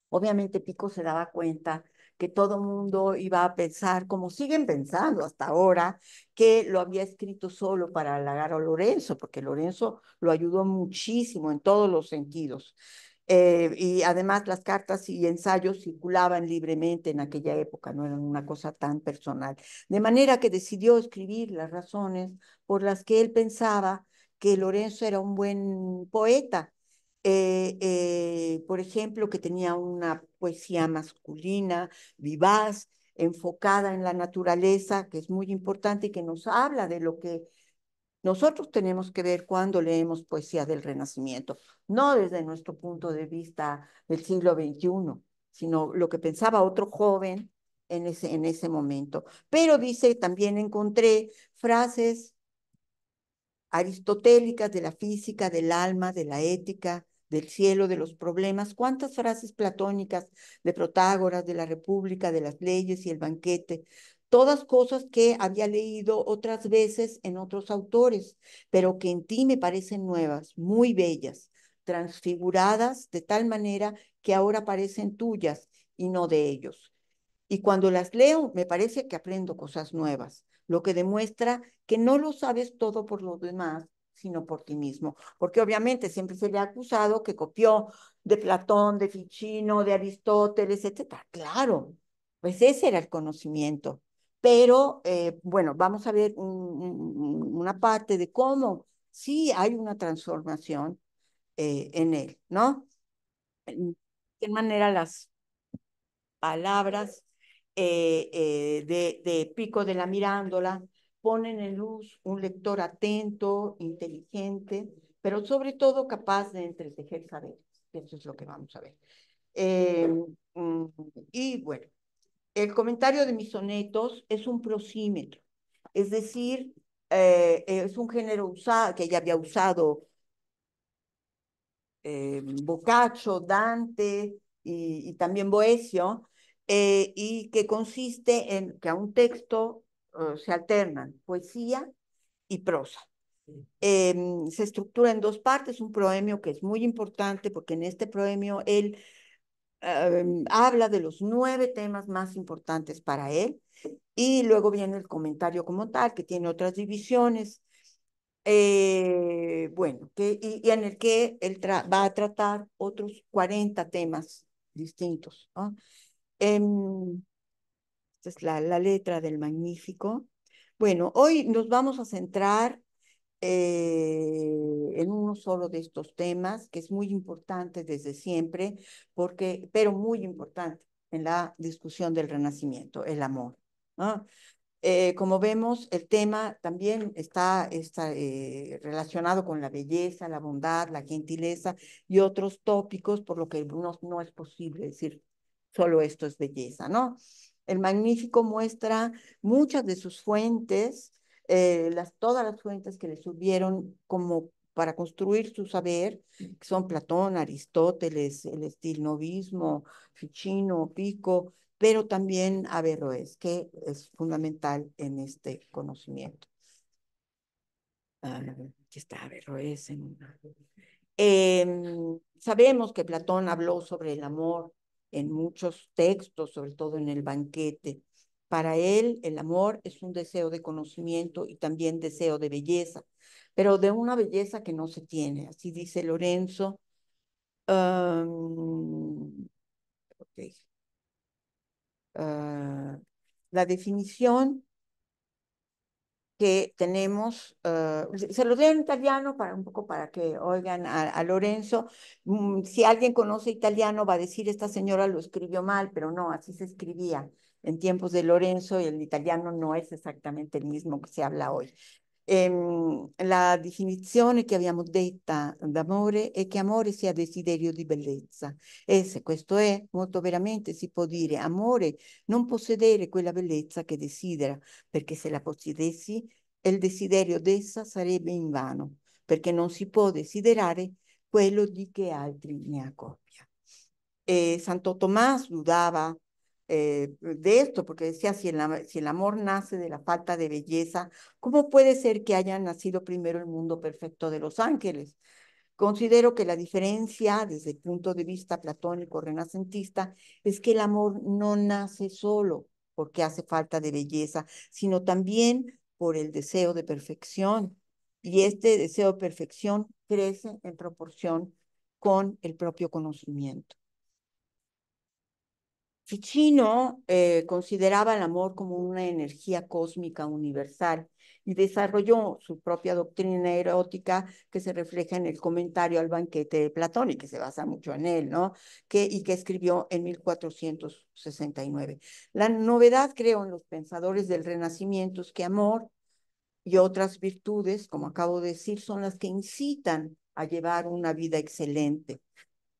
Obviamente Pico se daba cuenta que todo mundo iba a pensar, como siguen pensando hasta ahora, que lo había escrito solo para halagar a Lorenzo, porque Lorenzo lo ayudó muchísimo en todos los sentidos. Y además las cartas y ensayos circulaban libremente en aquella época, no eran una cosa tan personal. De manera que decidió escribir las razones por las que él pensaba que Lorenzo era un buen poeta. Por ejemplo, que tenía una poesía masculina, vivaz, enfocada en la naturaleza, que es muy importante y que nos habla de lo que nosotros tenemos que ver cuando leemos poesía del Renacimiento, no desde nuestro punto de vista del siglo XXI, sino lo que pensaba otro joven en ese momento. Pero dice, también encontré frases aristotélicas de la física, del alma, de la ética, del cielo, de los problemas. ¿Cuántas frases platónicas de Protágoras, de la República, de las leyes y el banquete? Todas cosas que había leído otras veces en otros autores, pero que en ti me parecen nuevas, muy bellas, transfiguradas de tal manera que ahora parecen tuyas y no de ellos. Y cuando las leo, me parece que aprendo cosas nuevas, lo que demuestra que no lo sabes todo por los demás, sino por ti mismo. Porque obviamente siempre se le ha acusado que copió de Platón, de Ficino, de Aristóteles, etcétera. Claro, pues ese era el conocimiento. Pero bueno, vamos a ver una parte de cómo sí hay una transformación en él, ¿no? De qué manera las palabras de Pico de la Mirándola ponen en luz un lector atento, inteligente, pero sobre todo capaz de entretejer saberes. Eso es lo que vamos a ver. Eh, mm, y bueno, el comentario de mis sonetos es un prosímetro, es decir, es un género usado, que ya había usado Boccaccio, Dante y también Boecio, y que consiste en que a un texto se alternan poesía y prosa. Se estructura en dos partes, un proemio que es muy importante porque en este proemio él habla de los 9 temas más importantes para él y luego viene el comentario como tal, que tiene otras divisiones, bueno, y en el que él va a tratar otros 40 temas distintos, ¿no? Esta es la letra del Magnífico. Bueno, hoy nos vamos a centrar en uno solo de estos temas, que es muy importante desde siempre, pero muy importante en la discusión del Renacimiento, el amor, ¿no? Como vemos, el tema también está relacionado con la belleza, la bondad, la gentileza y otros tópicos, por lo que no es posible decir solo esto es belleza, ¿no? El Magnífico muestra muchas de sus fuentes, todas las fuentes que le sirvieron como para construir su saber, que son Platón, Aristóteles, el estilnovismo, Ficino, Pico, pero también Averroes, que es fundamental en este conocimiento. Aquí está Averroes. Sabemos que Platón habló sobre el amor en muchos textos, sobre todo en el Banquete. Para él, el amor es un deseo de conocimiento y también deseo de belleza, pero de una belleza que no se tiene. Así dice Lorenzo. Okay. La definición que tenemos, se los leo en italiano para un poco para que oigan a Lorenzo. Si alguien conoce italiano va a decir, esta señora lo escribió mal, pero no, así se escribía en tiempos de Lorenzo y el italiano no es exactamente el mismo que se habla hoy. La definizione che abbiamo detta d'amore è che amore sia desiderio di bellezza. E se questo è, molto veramente si può dire amore non possedere quella bellezza che desidera, perché se la possedessi, il desiderio d'essa sarebbe invano, perché non si può desiderare quello di che altri ne ha copia. Santo Tomás dudaba de esto, porque decía, si el amor nace de la falta de belleza, ¿cómo puede ser que haya nacido primero el mundo perfecto de los ángeles? Considero que la diferencia desde el punto de vista platónico renacentista es que el amor no nace solo porque hace falta de belleza, sino también por el deseo de perfección. Y este deseo de perfección crece en proporción con el propio conocimiento. Ficino consideraba el amor como una energía cósmica universal y desarrolló su propia doctrina erótica que se refleja en el comentario al Banquete de Platón y que se basa mucho en él, ¿no? Y que escribió en 1469. La novedad, creo, en los pensadores del Renacimiento es que amor y otras virtudes, como acabo de decir, son las que incitan a llevar una vida excelente.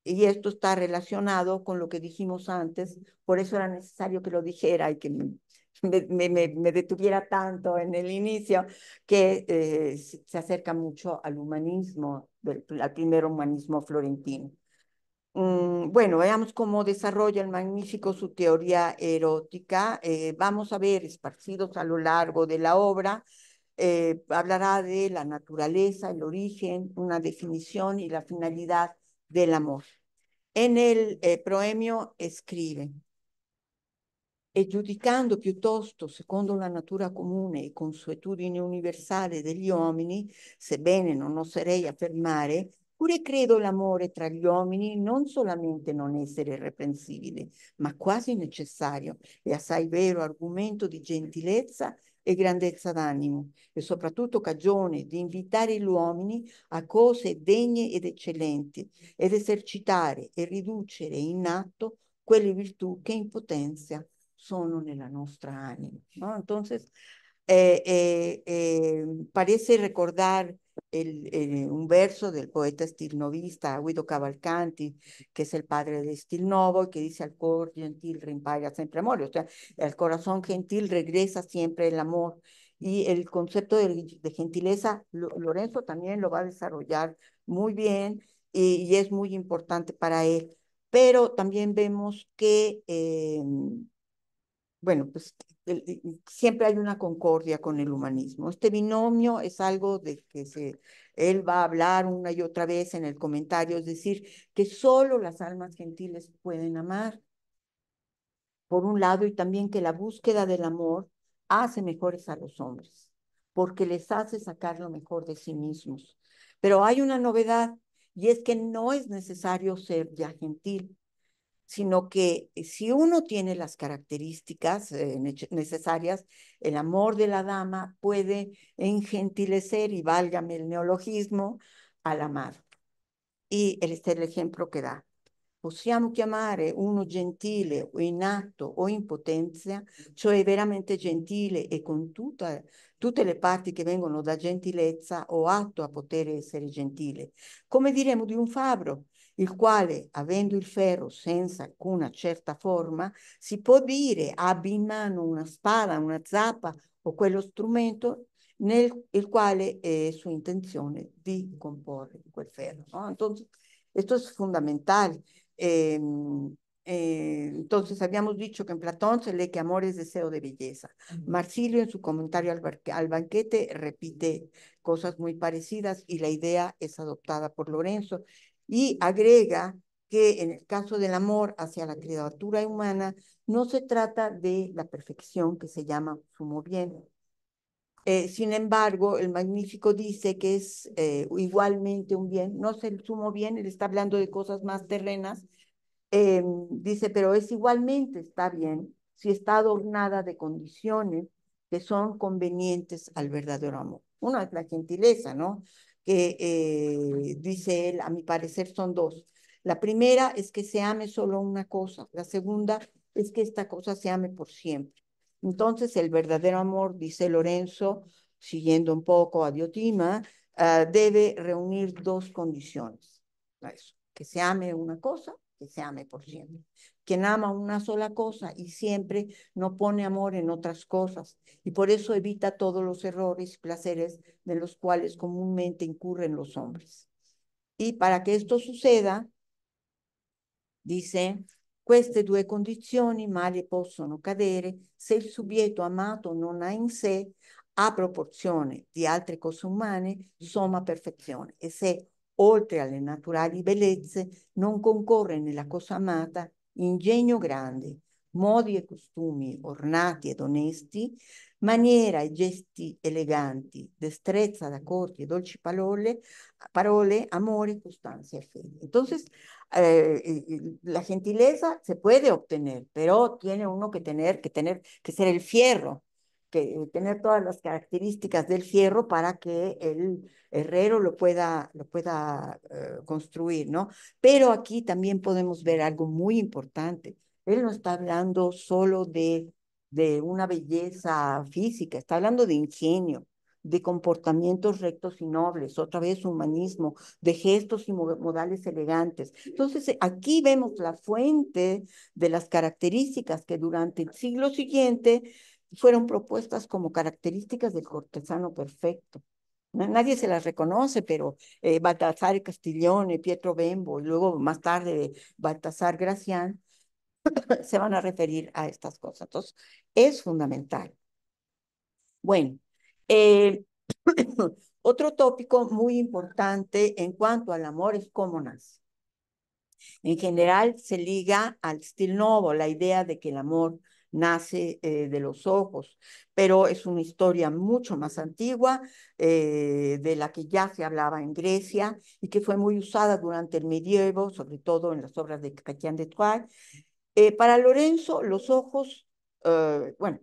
Y esto está relacionado con lo que dijimos antes, por eso era necesario que lo dijera y que me detuviera tanto en el inicio, que se acerca mucho al humanismo, al primer humanismo florentino. Bueno, veamos cómo desarrolla el Magnífico su teoría erótica. Vamos a ver, esparcidos a lo largo de la obra, hablará de la naturaleza, el origen, una definición y la finalidad del amor. En el proemio scrive: e giudicando piuttosto secondo la natura comune e consuetudine universale degli uomini, sebbene non oserei affermare, pure credo l'amore tra gli uomini non solamente non essere irreprensibile, ma quasi necessario e assai vero argomento di gentilezza e grandezza d'animo, e soprattutto cagione di invitare gli uomini a cose degne ed eccellenti, ed esercitare e riducere in atto quelle virtù che in potenza sono nella nostra anima, ¿no? Entonces, parece recordar un verso del poeta stilnovista Guido Cavalcanti, que es el padre del Stil Novo, que dice: al cor gentil reimpaira siempre amor, o sea, al corazón gentil regresa siempre el amor. Y el concepto de gentileza, Lorenzo también lo va a desarrollar muy bien y es muy importante para él. Pero también vemos que bueno, pues siempre hay una concordia con el humanismo. Este binomio es algo de que él va a hablar una y otra vez en el comentario, es decir, que solo las almas gentiles pueden amar, por un lado, y también que la búsqueda del amor hace mejores a los hombres, porque les hace sacar lo mejor de sí mismos. Pero hay una novedad, y es que no es necesario ser ya gentil, sino que si uno tiene las características necesarias, el amor de la dama puede engentilecer, y válgame el neologismo, al amado. Y este è l'esempio che dà. Possiamo chiamare uno gentile o in atto o in potenza, cioè veramente gentile e con tutte le parti che vengono da gentilezza o atto a poter essere gentile. Come diremo di un fabbro, il quale, avendo il ferro senza alcuna certa forma, si può dire abbia in mano una spada, una zappa o quello strumento il quale è su intenzione di comporre quel ferro, ¿no? Entonces, esto es fundamental. Eh, entonces, habíamos dicho que en Platón se lee que amor es deseo de belleza. Marsilio, en su comentario al banquete, repite cosas muy parecidas y la idea es adoptada por Lorenzo. Y agrega que en el caso del amor hacia la criatura humana, no se trata de la perfección que se llama sumo bien. Sin embargo, el Magnífico dice que es igualmente un bien, no es el sumo bien, él está hablando de cosas más terrenas, dice, pero es igualmente, está bien, si está adornada de condiciones que son convenientes al verdadero amor. Una es la gentileza, ¿no? Que dice él, a mi parecer son dos. La primera es que se ame solo una cosa, la segunda es que esta cosa se ame por siempre. Entonces, el verdadero amor, dice Lorenzo, siguiendo un poco a Diotima, debe reunir dos condiciones. Eso, que se ame una cosa, que se ame por siempre. Quien ama una sola cosa y siempre no pone amor en otras cosas, y por eso evita todos los errores y placeres de los cuales comúnmente incurren los hombres. Y para que esto suceda, dice, queste due condizioni male possono cadere se il subietto amato non ha in sé, a proporzione di altre cose umane, somma perfezione, e se, oltre alle naturali bellezze, non concorre nella cosa amata ingegno grande, modi e costumi ornati ed onesti, maniera e gesti eleganti, destrezza da corti e dolci parole, amore, costanza e fede. Entonces, la gentileza se puede obtener, pero tiene uno que ser el fierro, que tener todas las características del fierro para que el herrero lo pueda construir, ¿no? Pero aquí también podemos ver algo muy importante. Él no está hablando solo de una belleza física, está hablando de ingenio, de comportamientos rectos y nobles, otra vez humanismo, de gestos y modales elegantes. Entonces, aquí vemos la fuente de las características que durante el siglo siguiente fueron propuestas como características del cortesano perfecto. Nadie se las reconoce, pero Baltasar Castiglione, Pietro Bembo, y luego más tarde Baltasar Gracián, se van a referir a estas cosas. Entonces, es fundamental. Bueno, eh, otro tópico muy importante en cuanto al amor es cómo nace. En general se liga al Stil Novo, la idea de que el amor nace de los ojos, pero es una historia mucho más antigua, de la que ya se hablaba en Grecia y que fue muy usada durante el medievo, sobre todo en las obras de Chrétien de Troyes. Para Lorenzo, los ojos bueno,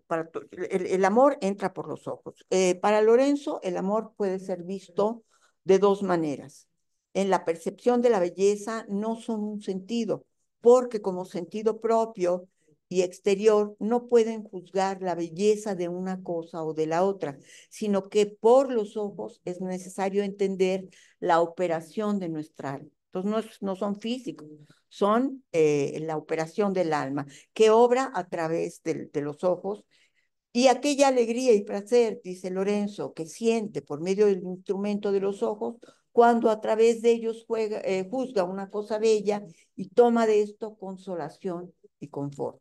el amor entra por los ojos. Para Lorenzo, el amor puede ser visto de dos maneras. En la percepción de la belleza no son un sentido, porque como sentido propio y exterior no pueden juzgar la belleza de una cosa o de la otra, sino que por los ojos es necesario entender la operación de nuestra alma. Entonces no son físicos, son la operación del alma que obra a través de los ojos. Y aquella alegría y placer, dice Lorenzo, que siente por medio del instrumento de los ojos, cuando a través de ellos juzga una cosa bella y toma de esto consolación y confort.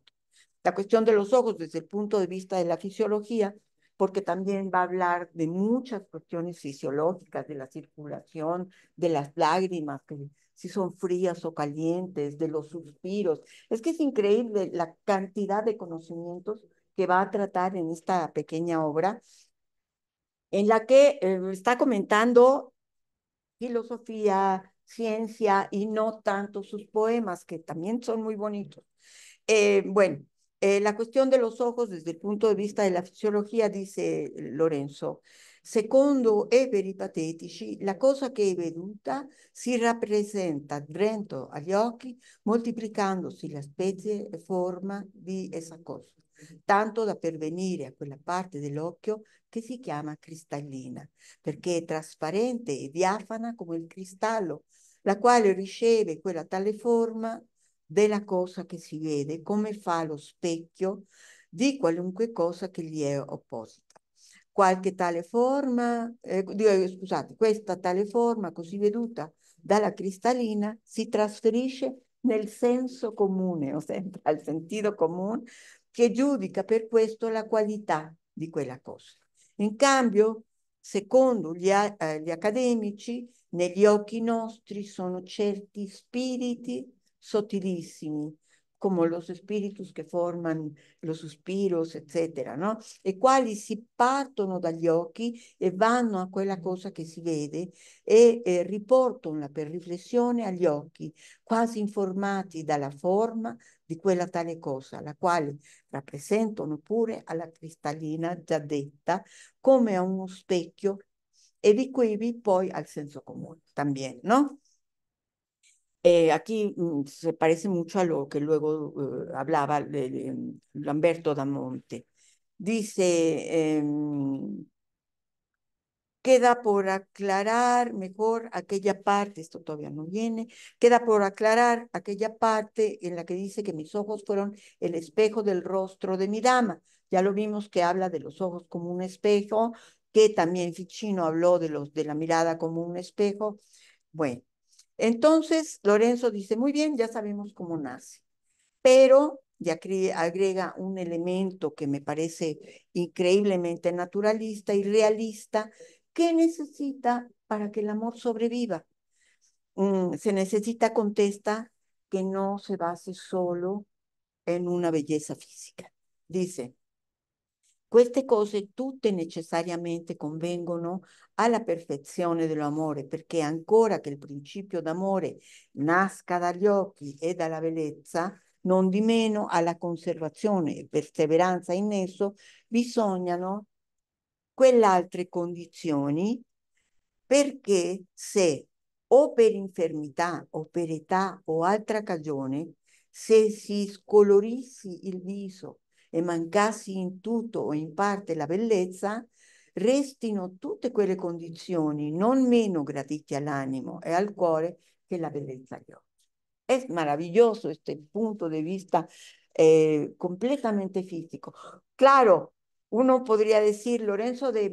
La cuestión de los ojos desde el punto de vista de la fisiología, porque también va a hablar de muchas cuestiones fisiológicas, de la circulación, de las lágrimas, que si son frías o calientes, de los suspiros. Es que es increíble la cantidad de conocimientos que va a tratar en esta pequeña obra, en la que está comentando filosofía, ciencia y no tanto sus poemas, que también son muy bonitos. Bueno, la cuestión de los ojos desde il punto di vista della fisiologia, dice Lorenzo, secondo i veri patetici, la cosa che è veduta si rappresenta dentro agli occhi, moltiplicandosi la specie e forma di esa cosa, tanto da pervenire a quella parte dell'occhio che si chiama cristallina, perché è trasparente e diafana come il cristallo, la quale riceve quella tale forma della cosa che si vede, come fa lo specchio di qualunque cosa che gli è opposta. Qualche tale forma, scusate, questa tale forma così veduta dalla cristallina si trasferisce nel senso comune, o sempre al sentito comune, che giudica per questo la qualità di quella cosa. In cambio, secondo gli accademici, negli occhi nostri sono certi spiriti sottilissimi, como los espíritus che forman los suspiros, eccetera, no? E quali si partono dagli occhi e vanno a quella cosa che si vede e riportano per riflessione agli occhi, quasi informati dalla forma di quella tale cosa, la quale rappresentano pure alla cristallina già detta come a uno specchio e di cui poi al senso comune también, ¿no? Aquí se parece mucho a lo que luego hablaba Lamberto da Monte. Dice, queda por aclarar mejor aquella parte, esto todavía no viene, queda por aclarar aquella parte en la que dice que mis ojos fueron el espejo del rostro de mi dama. Ya lo vimos que habla de los ojos como un espejo, que también Ficino habló de la mirada como un espejo. Bueno, entonces Lorenzo dice, muy bien, ya sabemos cómo nace, pero ya agrega un elemento que me parece increíblemente naturalista y realista, que necesita para que el amor sobreviva. Se necesita, contesta, que no se base solo en una belleza fisica. Dice, queste cose tutte necessariamente convengono alla perfezione dell'amore, perché ancora che il principio d'amore nasca dagli occhi e dalla bellezza, non di meno alla conservazione e perseveranza in esso bisognano quell'altre condizioni, perché se o per infermità o per età o altra cagione, se si scolorissi il viso e mancassi in tutto o in parte la bellezza, restino tutte quelle condizioni non meno gradite all'animo e al cuore che la bellezza agli occhi. Es maravilloso este punto de vista completamente físico. Claro, uno podría decir, Lorenzo de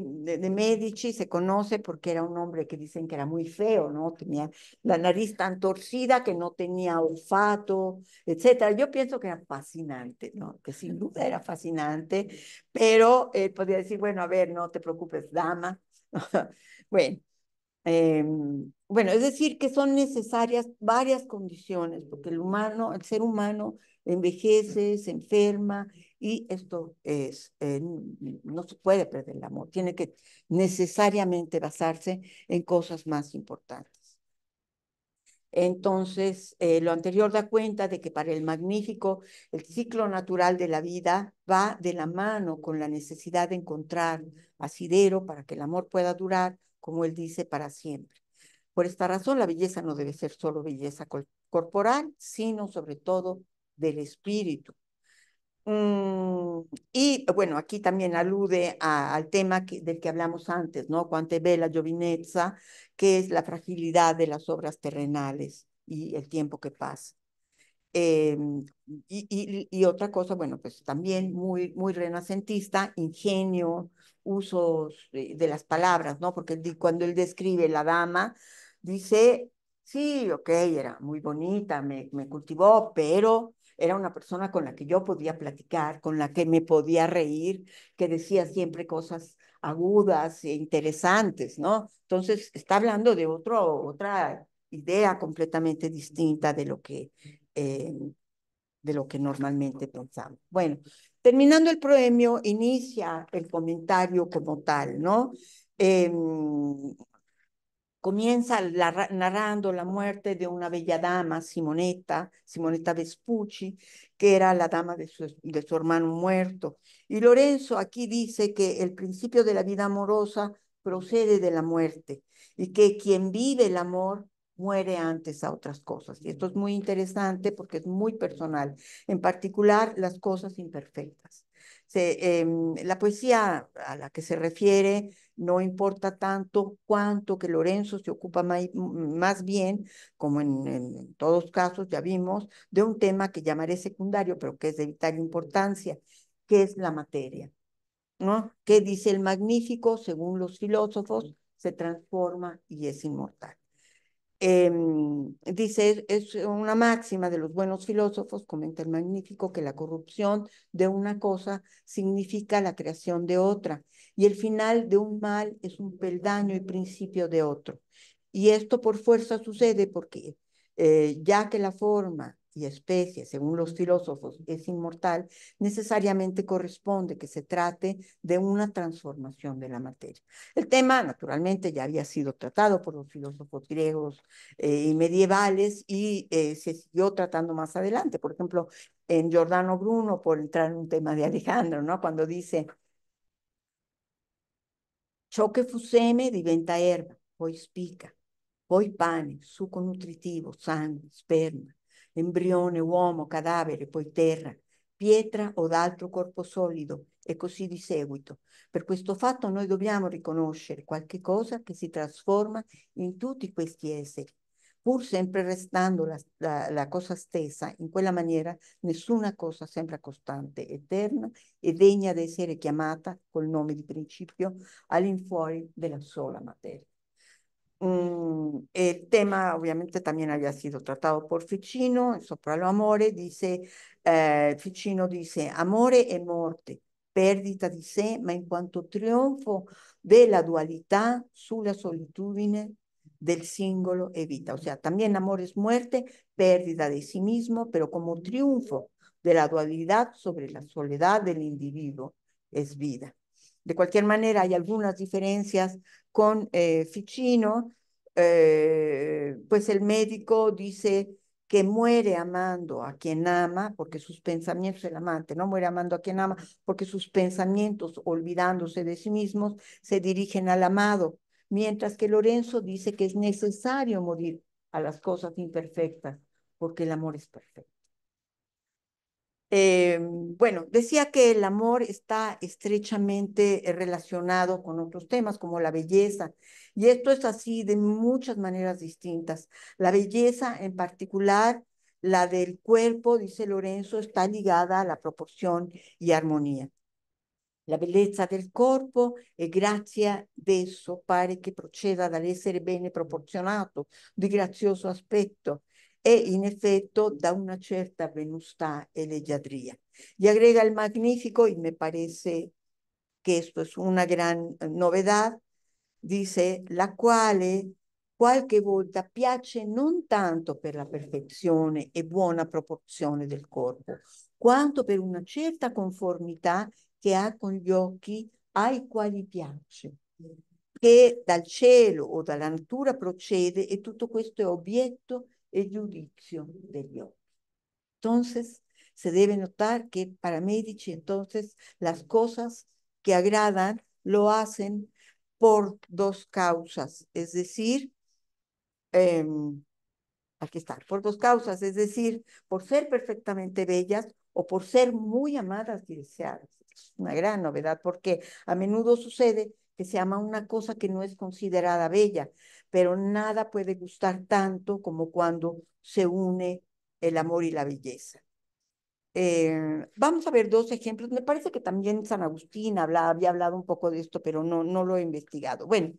Medici se conoce porque era un hombre que dicen que era muy feo, ¿no? Tenía la nariz tan torcida que no tenía olfato, etcétera. Yo pienso que era fascinante, ¿no? Que sin duda era fascinante, pero podría decir, bueno, a ver, no te preocupes, dama. Bueno, bueno, es decir, que son necesarias varias condiciones, porque el ser humano envejece, se enferma, y esto no se puede perder el amor, tiene que necesariamente basarse en cosas más importantes. Entonces, lo anterior da cuenta de que para el Magnífico, el ciclo natural de la vida va de la mano con la necesidad de encontrar asidero para que el amor pueda durar, como él dice, para siempre. Por esta razón, la belleza no debe ser solo belleza corporal, sino sobre todo del espíritu. Y bueno, aquí también alude al tema del que hablamos antes, ¿no? Quante bella giovinezza, que es la fragilidad de las obras terrenales y el tiempo que pasa. Eh, y otra cosa, bueno, pues también muy, muy renacentista, ingenio, usos de las palabras, ¿no? Porque cuando él describe la dama, dice, sí, ok, era muy bonita, me cultivó, pero era una persona con la que yo podía platicar, con la que me podía reír, que decía siempre cosas agudas e interesantes, ¿no? Entonces, está hablando de otra idea completamente distinta eh, de lo que normalmente pensamos. Bueno, terminando el proemio, inicia el comentario como tal, ¿no? Eh, Comienza narrando la muerte de una bella dama, Simonetta Vespucci, que era la dama de su hermano muerto. Y Lorenzo aquí dice que el principio de la vida amorosa procede de la muerte y que quien vive el amor muere antes a otras cosas. Y esto es muy interesante porque es muy personal, en particular las cosas imperfectas. La poesía a la que se refiere no importa tanto cuanto que Lorenzo se ocupa más bien, como en todos casos ya vimos, de un tema que llamaré secundario, pero que es de vital importancia, que es la materia, ¿no? Que dice el Magnífico, según los filósofos, se transforma y es inmortal. Dice, es una máxima de los buenos filósofos, comenta el Magnífico, que la corrupción de una cosa significa la creación de otra, y el final de un mal es un peldaño y principio de otro. Y esto por fuerza sucede porque ya que la forma y especie, según los filósofos, es inmortal, necesariamente corresponde que se trate de una transformación de la materia. El tema, naturalmente, ya había sido tratado por los filósofos griegos y medievales y se siguió tratando más adelante. Por ejemplo, en Giordano Bruno, por entrar en un tema de Alejandro, ¿no? Cuando dice, ciò che fu seme diventa erba, poi spica, poi pane, succo nutritivo, sangue, sperma, embrione, uomo, cadavere, poi terra, pietra o d'altro corpo solido, e così di seguito. Per questo fatto noi dobbiamo riconoscere qualche cosa che si trasforma in tutti questi esseri. Pur sempre restando la cosa stessa, in quella maniera nessuna cosa sembra costante, eterna e degna di essere chiamata col nome di principio all'infuori della sola materia. El tema obviamente también había sido tratado por Ficino, Sopra lo amore, dice, Ficino dice, amore e morte, perdita di sé, ma in quanto trionfo della dualità sulla solitudine del singolo e vita. O sea, también amor es muerte, pérdida de sí mismo, pero como triunfo de la dualidad sobre la soledad del individuo es vida. De cualquier manera, hay algunas diferencias con Ficino, pues el médico dice que muere amando a quien ama, porque sus pensamientos, el amante, no muere amando a quien ama, porque sus pensamientos, olvidándose de sí mismos, se dirigen al amado, mientras que Lorenzo dice que es necesario morir a las cosas imperfectas, porque el amor es perfecto. Bueno, decía que el amor está estrechamente relacionado con otros temas como la belleza, y esto es así de muchas maneras distintas. La belleza en particular, la del cuerpo, dice Lorenzo, está ligada a la proporción y armonía. La bellezza del corpo e grazia d'esso pare che proceda dall'essere bene proporzionato, di grazioso aspetto e in effetto da una certa venustà e leggiadria. Y agrega el Magnífico, y me parece que esto es una gran novedad, dice, la quale qualche volta piace non tanto per la perfezione e buona proporzione del corpo, quanto per una certa conformità che ha con gli occhi ai quali piace, che dal cielo o dalla natura procede, e tutto questo è obietto e giudizio degli occhi. Entonces, se debe notar que para Medici, entonces, las cosas que agradan lo hacen por dos causas, es decir, eh, aquí está, por dos causas, es decir, por ser perfectamente bellas o por ser muy amadas y deseadas. Es una gran novedad porque a menudo sucede que se ama una cosa que no es considerada bella, pero nada puede gustar tanto como cuando se une el amor y la belleza. Vamos a ver dos ejemplos. Me parece que también San Agustín había hablado un poco de esto, pero no lo he investigado. Bueno,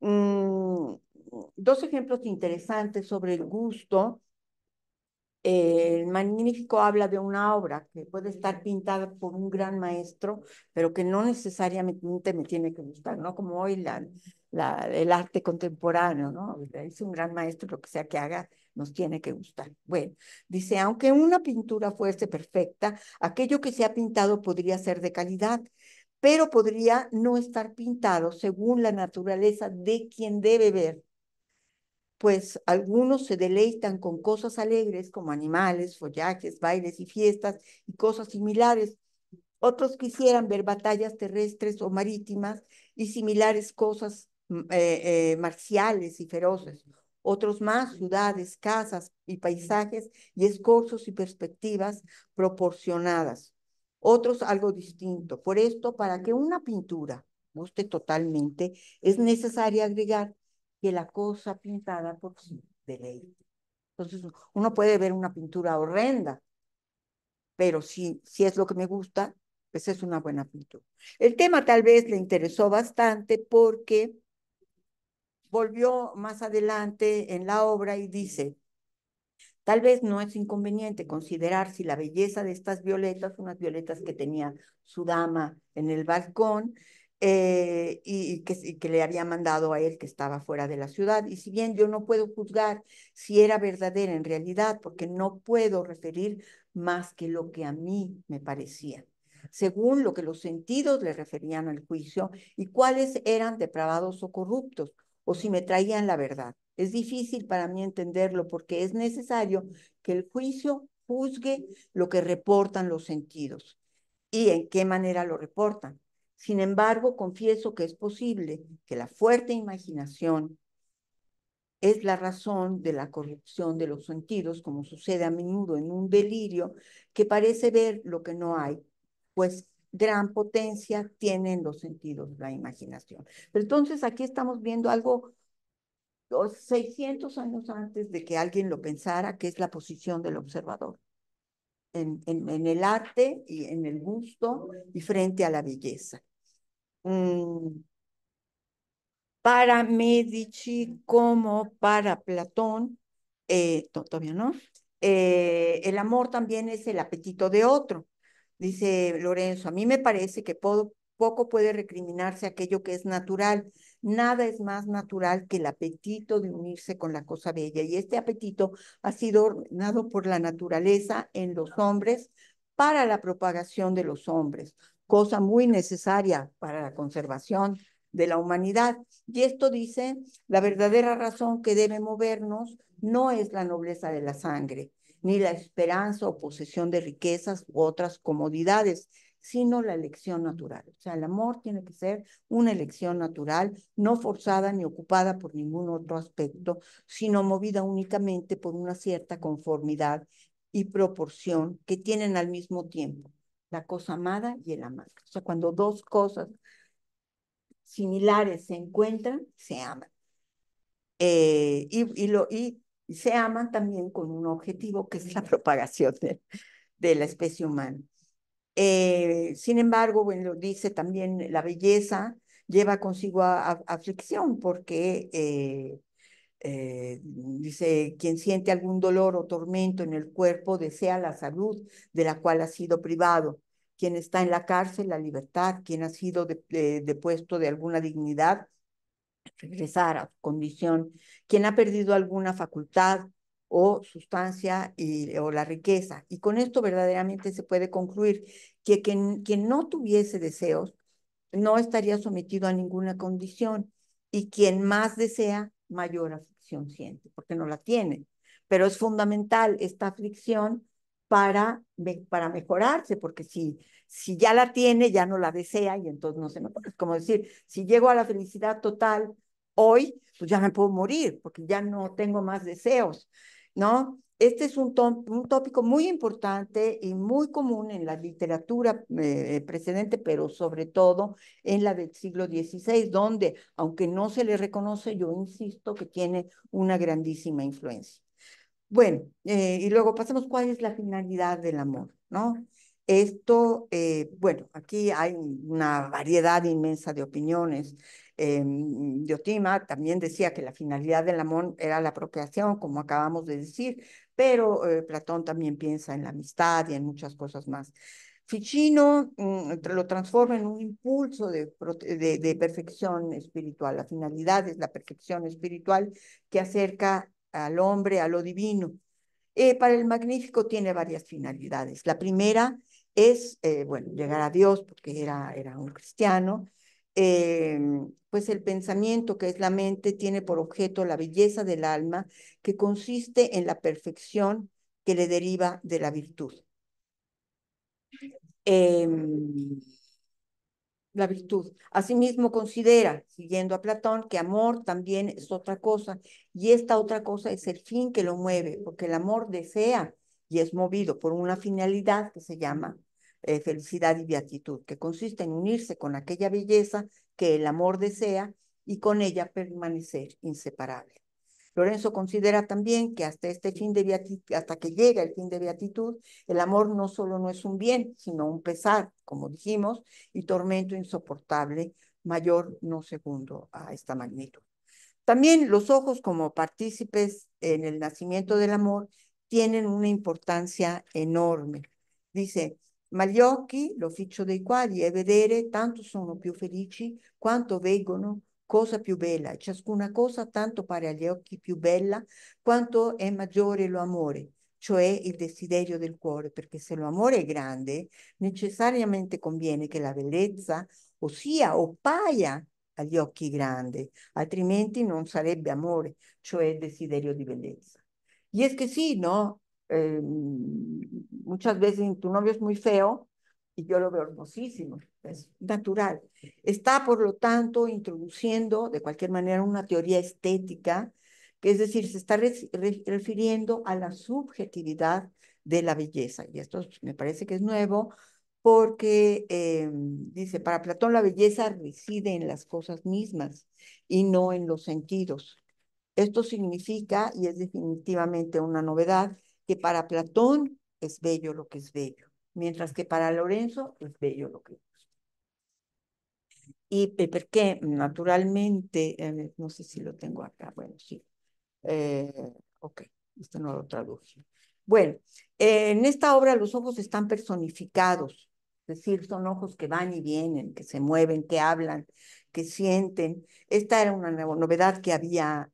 mm, dos ejemplos interesantes sobre el gusto. El Magnífico habla de una obra que puede estar pintada por un gran maestro, pero que no necesariamente me tiene que gustar, ¿no? Como hoy el arte contemporáneo, ¿no? Es un gran maestro, lo que sea que haga, nos tiene que gustar. Bueno, dice, aunque una pintura fuese perfecta, aquello que se ha pintado podría ser de calidad, pero podría no estar pintado según la naturaleza de quien debe ver, pues algunos se deleitan con cosas alegres como animales, follajes, bailes y fiestas y cosas similares. Otros quisieran ver batallas terrestres o marítimas y similares cosas marciales y feroces. Otros más, ciudades, casas y paisajes y escorzos y perspectivas proporcionadas. Otros algo distinto. Por esto, para que una pintura guste totalmente, es necesario agregar que la cosa pintada por sí deleite. Entonces, uno puede ver una pintura horrenda, pero si es lo que me gusta, pues es una buena pintura. El tema tal vez le interesó bastante porque volvió más adelante en la obra y dice, tal vez no es inconveniente considerar si la belleza de estas violetas, unas violetas que tenía su dama en el balcón, y que le había mandado a él que estaba fuera de la ciudad. Y si bien yo no puedo juzgar si era verdadera en realidad, porque no puedo referir más que lo que a mí me parecía, según lo que los sentidos le referían al juicio y cuáles eran depravados o corruptos, o si me traían la verdad. Es difícil para mí entenderlo porque es necesario que el juicio juzgue lo que reportan los sentidos y en qué manera lo reportan. Sin embargo, confieso que es posible que la fuerte imaginación es la razón de la corrupción de los sentidos, como sucede a menudo en un delirio que parece ver lo que no hay, pues gran potencia tienen los sentidos, la imaginación. Pero entonces aquí estamos viendo algo 600 años antes de que alguien lo pensara, que es la posición del observador en el arte y en el gusto y frente a la belleza. Mm, para Medici como para Platón, todavía no, el amor también es el apetito de otro. Dice Lorenzo, a mí me parece que poco puede recriminarse aquello que es natural. Nada es más natural que el apetito de unirse con la cosa bella. Y este apetito ha sido ordenado por la naturaleza en los hombres para la propagación de los hombres, cosa muy necesaria para la conservación de la humanidad. Y esto dice, la verdadera razón que debe movernos no es la nobleza de la sangre, ni la esperanza o posesión de riquezas u otras comodidades, sino la elección natural. O sea, el amor tiene que ser una elección natural, no forzada ni ocupada por ningún otro aspecto, sino movida únicamente por una cierta conformidad y proporción que tienen al mismo tiempo la cosa amada y el amado. O sea, cuando dos cosas similares se encuentran, se aman. Y se aman también con un objetivo que es la propagación de la especie humana. Sin embargo, bueno, dice también la belleza lleva consigo aflicción porque dice, quien siente algún dolor o tormento en el cuerpo desea la salud de la cual ha sido privado. Quien está en la cárcel, la libertad. Quien ha sido depuesto de alguna dignidad, regresar a su condición. Quien ha perdido alguna facultad o sustancia o la riqueza. Y con esto verdaderamente se puede concluir que quien no tuviese deseos no estaría sometido a ninguna condición y quien más desea, mayor aflicción siente, porque no la tiene. pero es fundamental esta aflicción para mejorarse, porque si ya la tiene, ya no la desea y entonces no se mejora. Es como decir, si llego a la felicidad total hoy, pues ya me puedo morir, porque ya no tengo más deseos, ¿no? Este es un tópico muy importante y muy común en la literatura precedente, pero sobre todo en la del siglo XVI, donde, aunque no se le reconoce, yo insisto que tiene una grandísima influencia. Bueno, y luego pasemos cuál es la finalidad del amor, ¿no? Esto, bueno, aquí hay una variedad inmensa de opiniones. Diotima también decía que la finalidad del amor era la procreación, como acabamos de decir, pero Platón también piensa en la amistad y en muchas cosas más. Ficino lo transforma en un impulso de perfección espiritual. La finalidad es la perfección espiritual que acerca al hombre a lo divino. Para el Magnífico tiene varias finalidades. La primera es, bueno, llegar a Dios, porque era un cristiano. Eh, pues el pensamiento, que es la mente, tiene por objeto la belleza del alma, que consiste en la perfección que le deriva de la virtud. Eh, la virtud. Asimismo, considera, siguiendo a Platón, que amor también es otra cosa, y esta otra cosa es el fin que lo mueve, porque el amor desea y es movido por una finalidad que se llama felicidad y beatitud, que consiste en unirse con aquella belleza que el amor desea y con ella permanecer inseparable. Lorenzo considera también que hasta que llega el fin de beatitud, el amor no solo no es un bien, sino un pesar, como dijimos, y tormento insoportable, mayor no segundo a esta magnitud. También los ojos como partícipes en el nacimiento del amor tienen una importancia enorme. Dice, ma gli occhi, l'ufficio dei quali è vedere, tanto sono più felici quanto veggono cosa più bella, e ciascuna cosa tanto pare agli occhi più bella quanto è maggiore lo amore, cioè il desiderio del cuore, perché se lo amore è grande, necessariamente conviene che la bellezza, ossia o paia agli occhi grandi, altrimenti non sarebbe amore, cioè desiderio di bellezza. Y es que sí, ¿no? Muchas veces tu novio es muy feo y yo lo veo hermosísimo, es natural. Está, por lo tanto, introduciendo de cualquier manera una teoría estética, que es decir, se está refiriendo a la subjetividad de la belleza. Y esto me parece que es nuevo porque dice, para Platón la belleza reside en las cosas mismas y no en los sentidos. Esto significa, y es definitivamente una novedad, que para Platón es bello lo que es bello, mientras que para Lorenzo es bello lo que es. Y porque naturalmente, no sé si lo tengo acá, bueno, sí. Eh, ok, esto no lo traduje. Bueno, en esta obra los ojos están personificados, es decir, son ojos que van y vienen, que se mueven, que hablan, que sienten. Esta era una novedad que había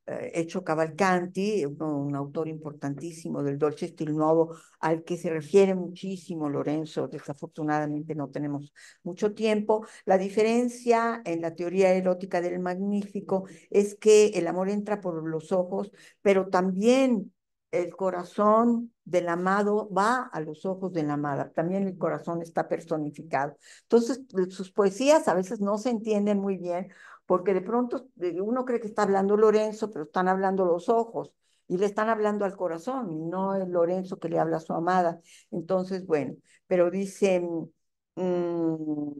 hecho Cavalcanti, un autor importantísimo del Dolce Stil Nuovo, al que se refiere muchísimo Lorenzo. Desafortunadamente no tenemos mucho tiempo. La diferencia en la teoría erótica del Magnífico es que el amor entra por los ojos, pero también el corazón del amado va a los ojos de la amada. También el corazón está personificado. Entonces, sus poesías a veces no se entienden muy bien porque de pronto uno cree que está hablando Lorenzo, pero están hablando los ojos y le están hablando al corazón, y no es Lorenzo que le habla a su amada. Entonces, bueno, pero dicen, mmm,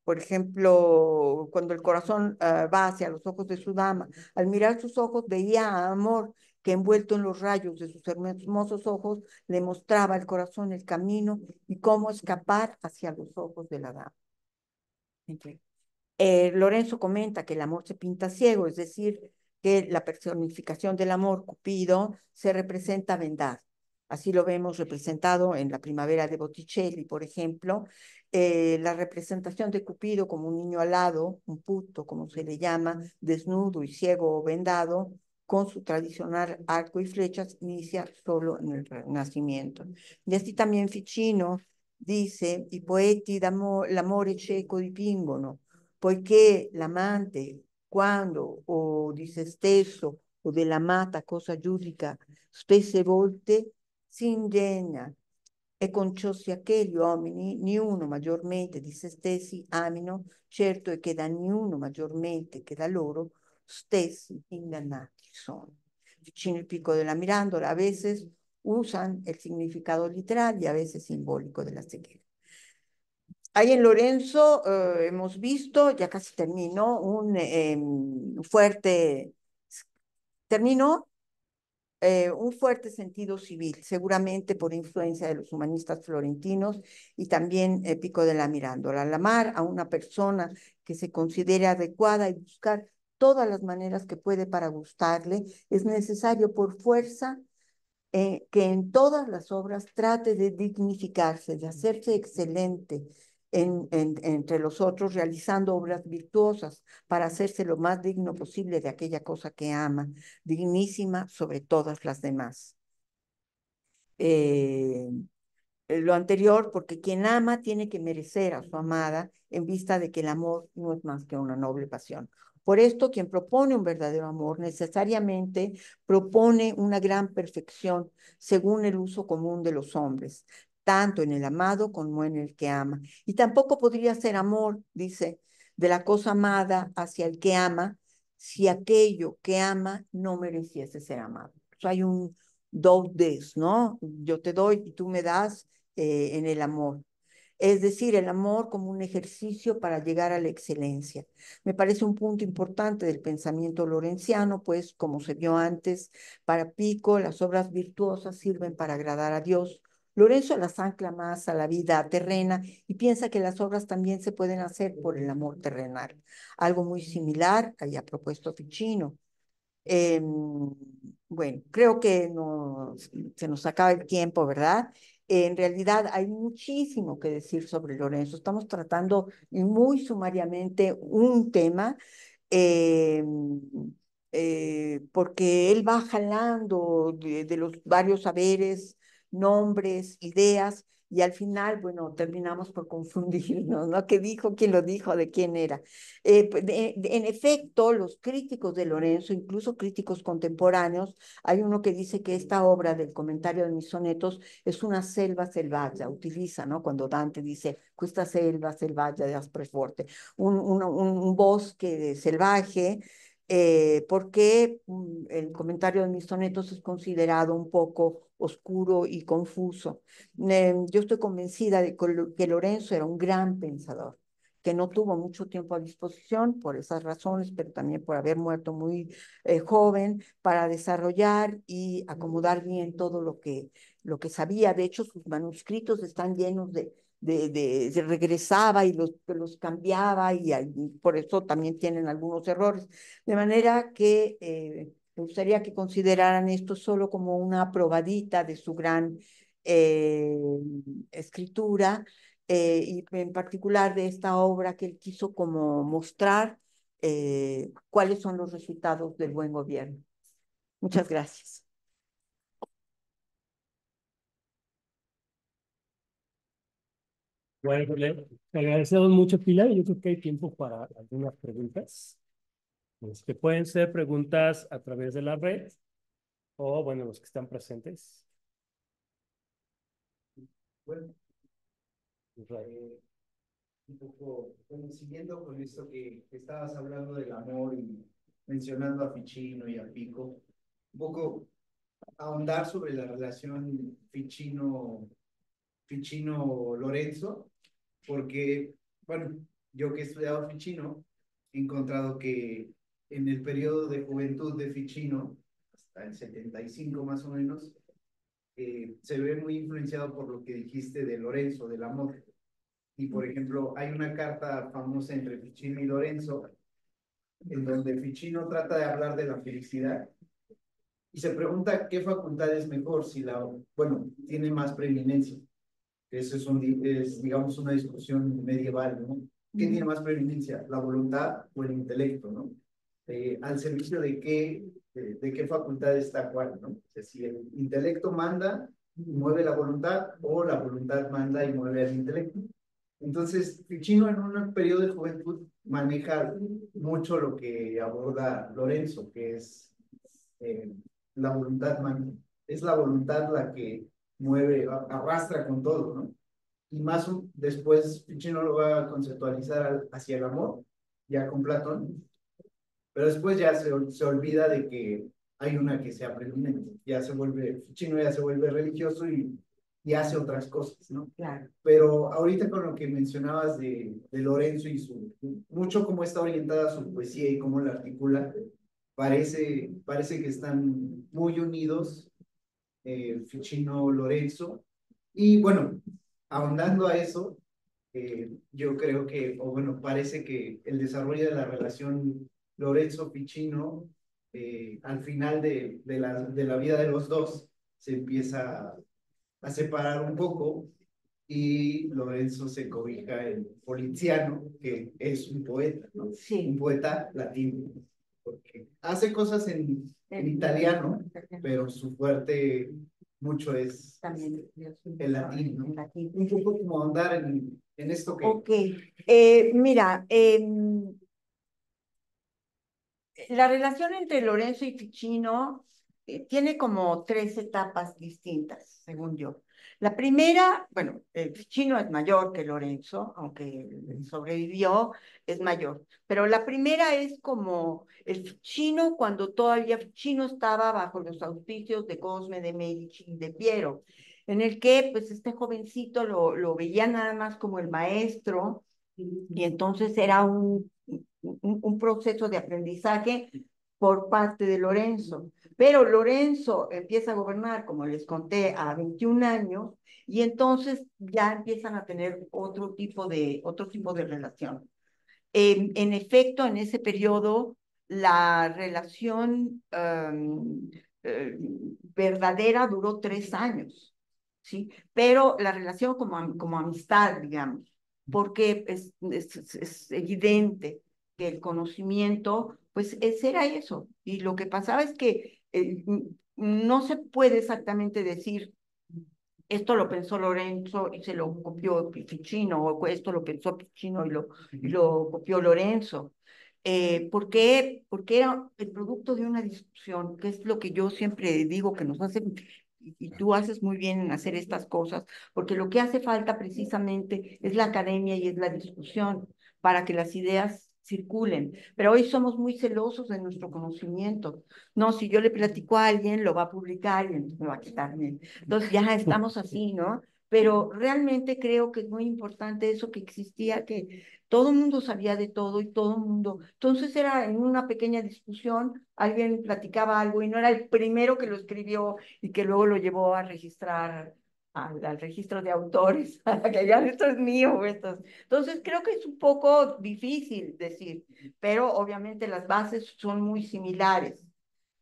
por ejemplo, cuando el corazón va hacia los ojos de su dama, al mirar sus ojos veía a amor que envuelto en los rayos de sus hermosos ojos le mostraba al corazón el camino y cómo escapar hacia los ojos de la dama. Okay. Lorenzo comenta que el amor se pinta ciego, es decir, que la personificación del amor, Cupido, se representa vendado. Así lo vemos representado en la primavera de Botticelli, por ejemplo. La representación de Cupido como un niño alado, un puto, como se le llama, desnudo y ciego o vendado, con su tradicional arco y flechas, inicia solo en el Renacimiento. Y así también Ficino dice, i poeti l'amore cieco dipingono, poiché l'amante, quando o di se stesso o dell'amata cosa giudica spesse volte si ingegna, e con ciò sia che gli uomini, niuno maggiormente di se stessi amino, certo è che da niuno maggiormente che da loro stessi ingannati sono. Vicino il pico della Mirandola, a veces usan el significado literal y a veces simbólico de la ceguera. Ahí en Lorenzo hemos visto, ya casi terminó, terminó un fuerte sentido civil, seguramente por influencia de los humanistas florentinos y también Pico de la Mirandola. Al amar a una persona que se considere adecuada y buscar todas las maneras que puede para gustarle, es necesario por fuerza que en todas las obras trate de dignificarse, de hacerse excelente entre los otros, realizando obras virtuosas para hacerse lo más digno posible de aquella cosa que ama, dignísima sobre todas las demás. Eh, lo anterior, porque quien ama tiene que merecer a su amada en vista de que el amor no es más que una noble pasión. Por esto, quien propone un verdadero amor necesariamente propone una gran perfección según el uso común de los hombres, tanto en el amado como en el que ama. Y tampoco podría ser amor, dice, de la cosa amada hacia el que ama, si aquello que ama no mereciese ser amado. O sea, hay un do des, ¿no? Yo te doy y tú me das en el amor. Es decir, el amor como un ejercicio para llegar a la excelencia. Me parece un punto importante del pensamiento lorenciano, pues, como se vio antes, para Pico las obras virtuosas sirven para agradar a Dios. Lorenzo las ancla más a la vida terrena y piensa que las obras también se pueden hacer por el amor terrenal. Algo muy similar había propuesto Ficino. Eh, bueno, creo que se nos acaba el tiempo, ¿verdad? En realidad hay muchísimo que decir sobre Lorenzo. Estamos tratando muy sumariamente un tema eh, porque él va jalando de los varios saberes, nombres, ideas, y al final, bueno, terminamos por confundirnos, ¿no? ¿Qué dijo? ¿Quién lo dijo? ¿De quién era? En efecto, los críticos de Lorenzo, incluso críticos contemporáneos, hay uno que dice que esta obra del comentario de mis sonetos es una selva selvaggia, utiliza, ¿no? Cuando Dante dice, questa selva selvaggia de Asproforte, un bosque salvaje, porque el comentario de mis sonetos es considerado un poco oscuro y confuso. Yo estoy convencida de que Lorenzo era un gran pensador, que no tuvo mucho tiempo a disposición por esas razones, pero también por haber muerto muy joven, para desarrollar y acomodar bien todo lo que sabía. De hecho, sus manuscritos están llenos de regresaba y los cambiaba y por eso también tienen algunos errores. De manera que me gustaría que consideraran esto solo como una probadita de su gran eh, escritura y en particular de esta obra que él quiso como mostrar cuáles son los resultados del buen gobierno. Muchas gracias. Bueno, pues le agradecemos mucho, Pilar, y yo creo que hay tiempo para algunas preguntas. Pueden ser preguntas a través de la red o, bueno, los que están presentes. Bueno, un poco, bueno, siguiendo con esto que estabas hablando del amor y mencionando a Ficino y a Pico, un poco ahondar sobre la relación Ficino-Lorenzo, porque, bueno, yo que he estudiado Ficino, he encontrado que en el periodo de juventud de Ficino, hasta el 75 más o menos, se ve muy influenciado por lo que dijiste de Lorenzo, del amor. Y, por ejemplo, hay una carta famosa entre Ficino y Lorenzo, en donde Ficino trata de hablar de la felicidad y se pregunta qué facultad es mejor, si bueno, tiene más preeminencia. Eso es, digamos, una discusión medieval, ¿no? ¿Qué tiene más preeminencia, la voluntad o el intelecto, ¿no? Al servicio de qué facultad está cuál, ¿no? Es decir, el intelecto manda y mueve la voluntad, o la voluntad manda y mueve el intelecto. Entonces, Ficino en un periodo de juventud maneja mucho lo que aborda Lorenzo, que es eh, la voluntad, es la voluntad la que mueve, arrastra con todo, ¿no? Y más después Ficino lo va a conceptualizar hacia el amor, ya con Platón, pero después ya se olvida de que hay una que sea preeminente, ya se vuelve, Ficino ya se vuelve religioso y hace otras cosas, ¿no? Claro. Pero ahorita con lo que mencionabas de Lorenzo y mucho cómo está orientada su poesía y cómo la articula, parece que están muy unidos, Ficino, Lorenzo, y bueno, ahondando a eso, yo creo que, o bueno, parece que el desarrollo de la relación Lorenzo-Ficino, al final de la vida de los dos, se empieza a separar un poco y Lorenzo se cobija en Poliziano, que es un poeta, ¿no? Sí. Un poeta latino, porque hace cosas en italiano, pero su fuerte mucho es también el latín, ¿no? el latín. Un poco como andar en esto que... Ok, mira, la relación entre Lorenzo y Ficino tiene como 3 etapas distintas, según yo. La primera, bueno, Ficino es mayor que Lorenzo, aunque sobrevivió, es mayor. Pero la primera es como el Ficino cuando todavía Ficino estaba bajo los auspicios de Cosme de Medici y de Piero, en el que pues este jovencito lo veía nada más como el maestro y entonces era un proceso de aprendizaje por parte de Lorenzo. Pero Lorenzo empieza a gobernar, como les conté, a 21 años y entonces ya empiezan a tener otro tipo de relación. En efecto, en ese periodo, la relación verdadera duró 3 años, ¿sí? Pero la relación como amistad, digamos, porque es evidente que el conocimiento, pues ese era eso. Y lo que pasaba es que no se puede exactamente decir esto lo pensó Lorenzo y se lo copió Ficino, o esto lo pensó Ficino y lo copió Lorenzo. ¿Por qué? Porque era el producto de una discusión, que es lo que yo siempre digo que nos hace, y tú haces muy bien en hacer estas cosas, porque lo que hace falta precisamente es la academia y es la discusión para que las ideas circulen. Pero hoy somos muy celosos de nuestro conocimiento. No, si yo le platico a alguien, lo va a publicar y entonces me va a quitar. Entonces ya estamos así, ¿no? Pero realmente creo que es muy importante eso que existía, que todo el mundo sabía de todo y todo el mundo. Entonces era en una pequeña discusión, alguien platicaba algo y no era el primero que lo escribió y que luego lo llevó a registrar al registro de autores, que ya esto es mío, esto. Entonces creo que es un poco difícil decir, pero obviamente las bases son muy similares.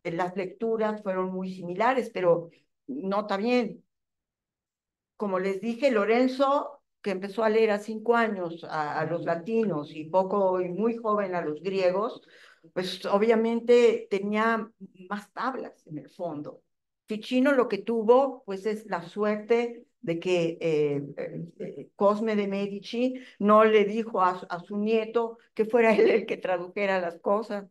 Las lecturas fueron muy similares, pero nota bien, como les dije, Lorenzo, que empezó a leer a 5 años a los latinos y poco y muy joven a los griegos, pues obviamente tenía más tablas en el fondo. Ficino lo que tuvo, pues es la suerte de que Cosme de Medici no le dijo a su nieto que fuera él el que tradujera las cosas,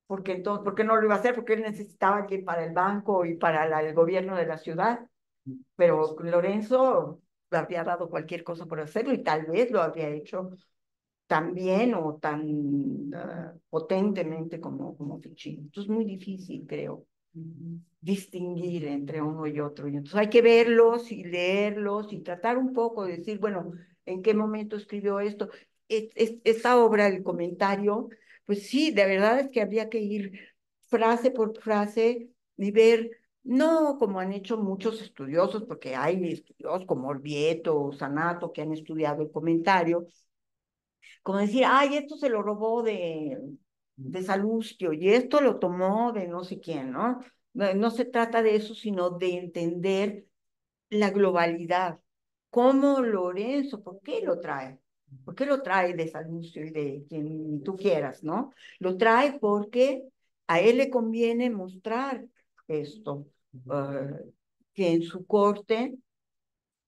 porque entonces, ¿por qué no lo iba a hacer? Porque él necesitaba alguien para el banco y para el gobierno de la ciudad. Pero Lorenzo habría dado cualquier cosa por hacerlo y tal vez lo habría hecho tan bien o tan potentemente como Ficino. Entonces es muy difícil, creo, distinguir entre uno y otro. Y entonces hay que verlos y leerlos y tratar un poco de decir, bueno, ¿en qué momento escribió esto? Esta obra, el comentario, pues sí, de verdad es que habría que ir frase por frase y ver, no como han hecho muchos estudiosos, porque hay estudiosos como Orvieto o Sanato que han estudiado el comentario, como decir, ay, esto se lo robó de Salustio y esto lo tomó de no sé quién, ¿no? No se trata de eso, sino de entender la globalidad. ¿Cómo Lorenzo, por qué lo trae? ¿Por qué lo trae de Salustio y de quien tú quieras, ¿no? Lo trae porque a él le conviene mostrar esto, que en su corte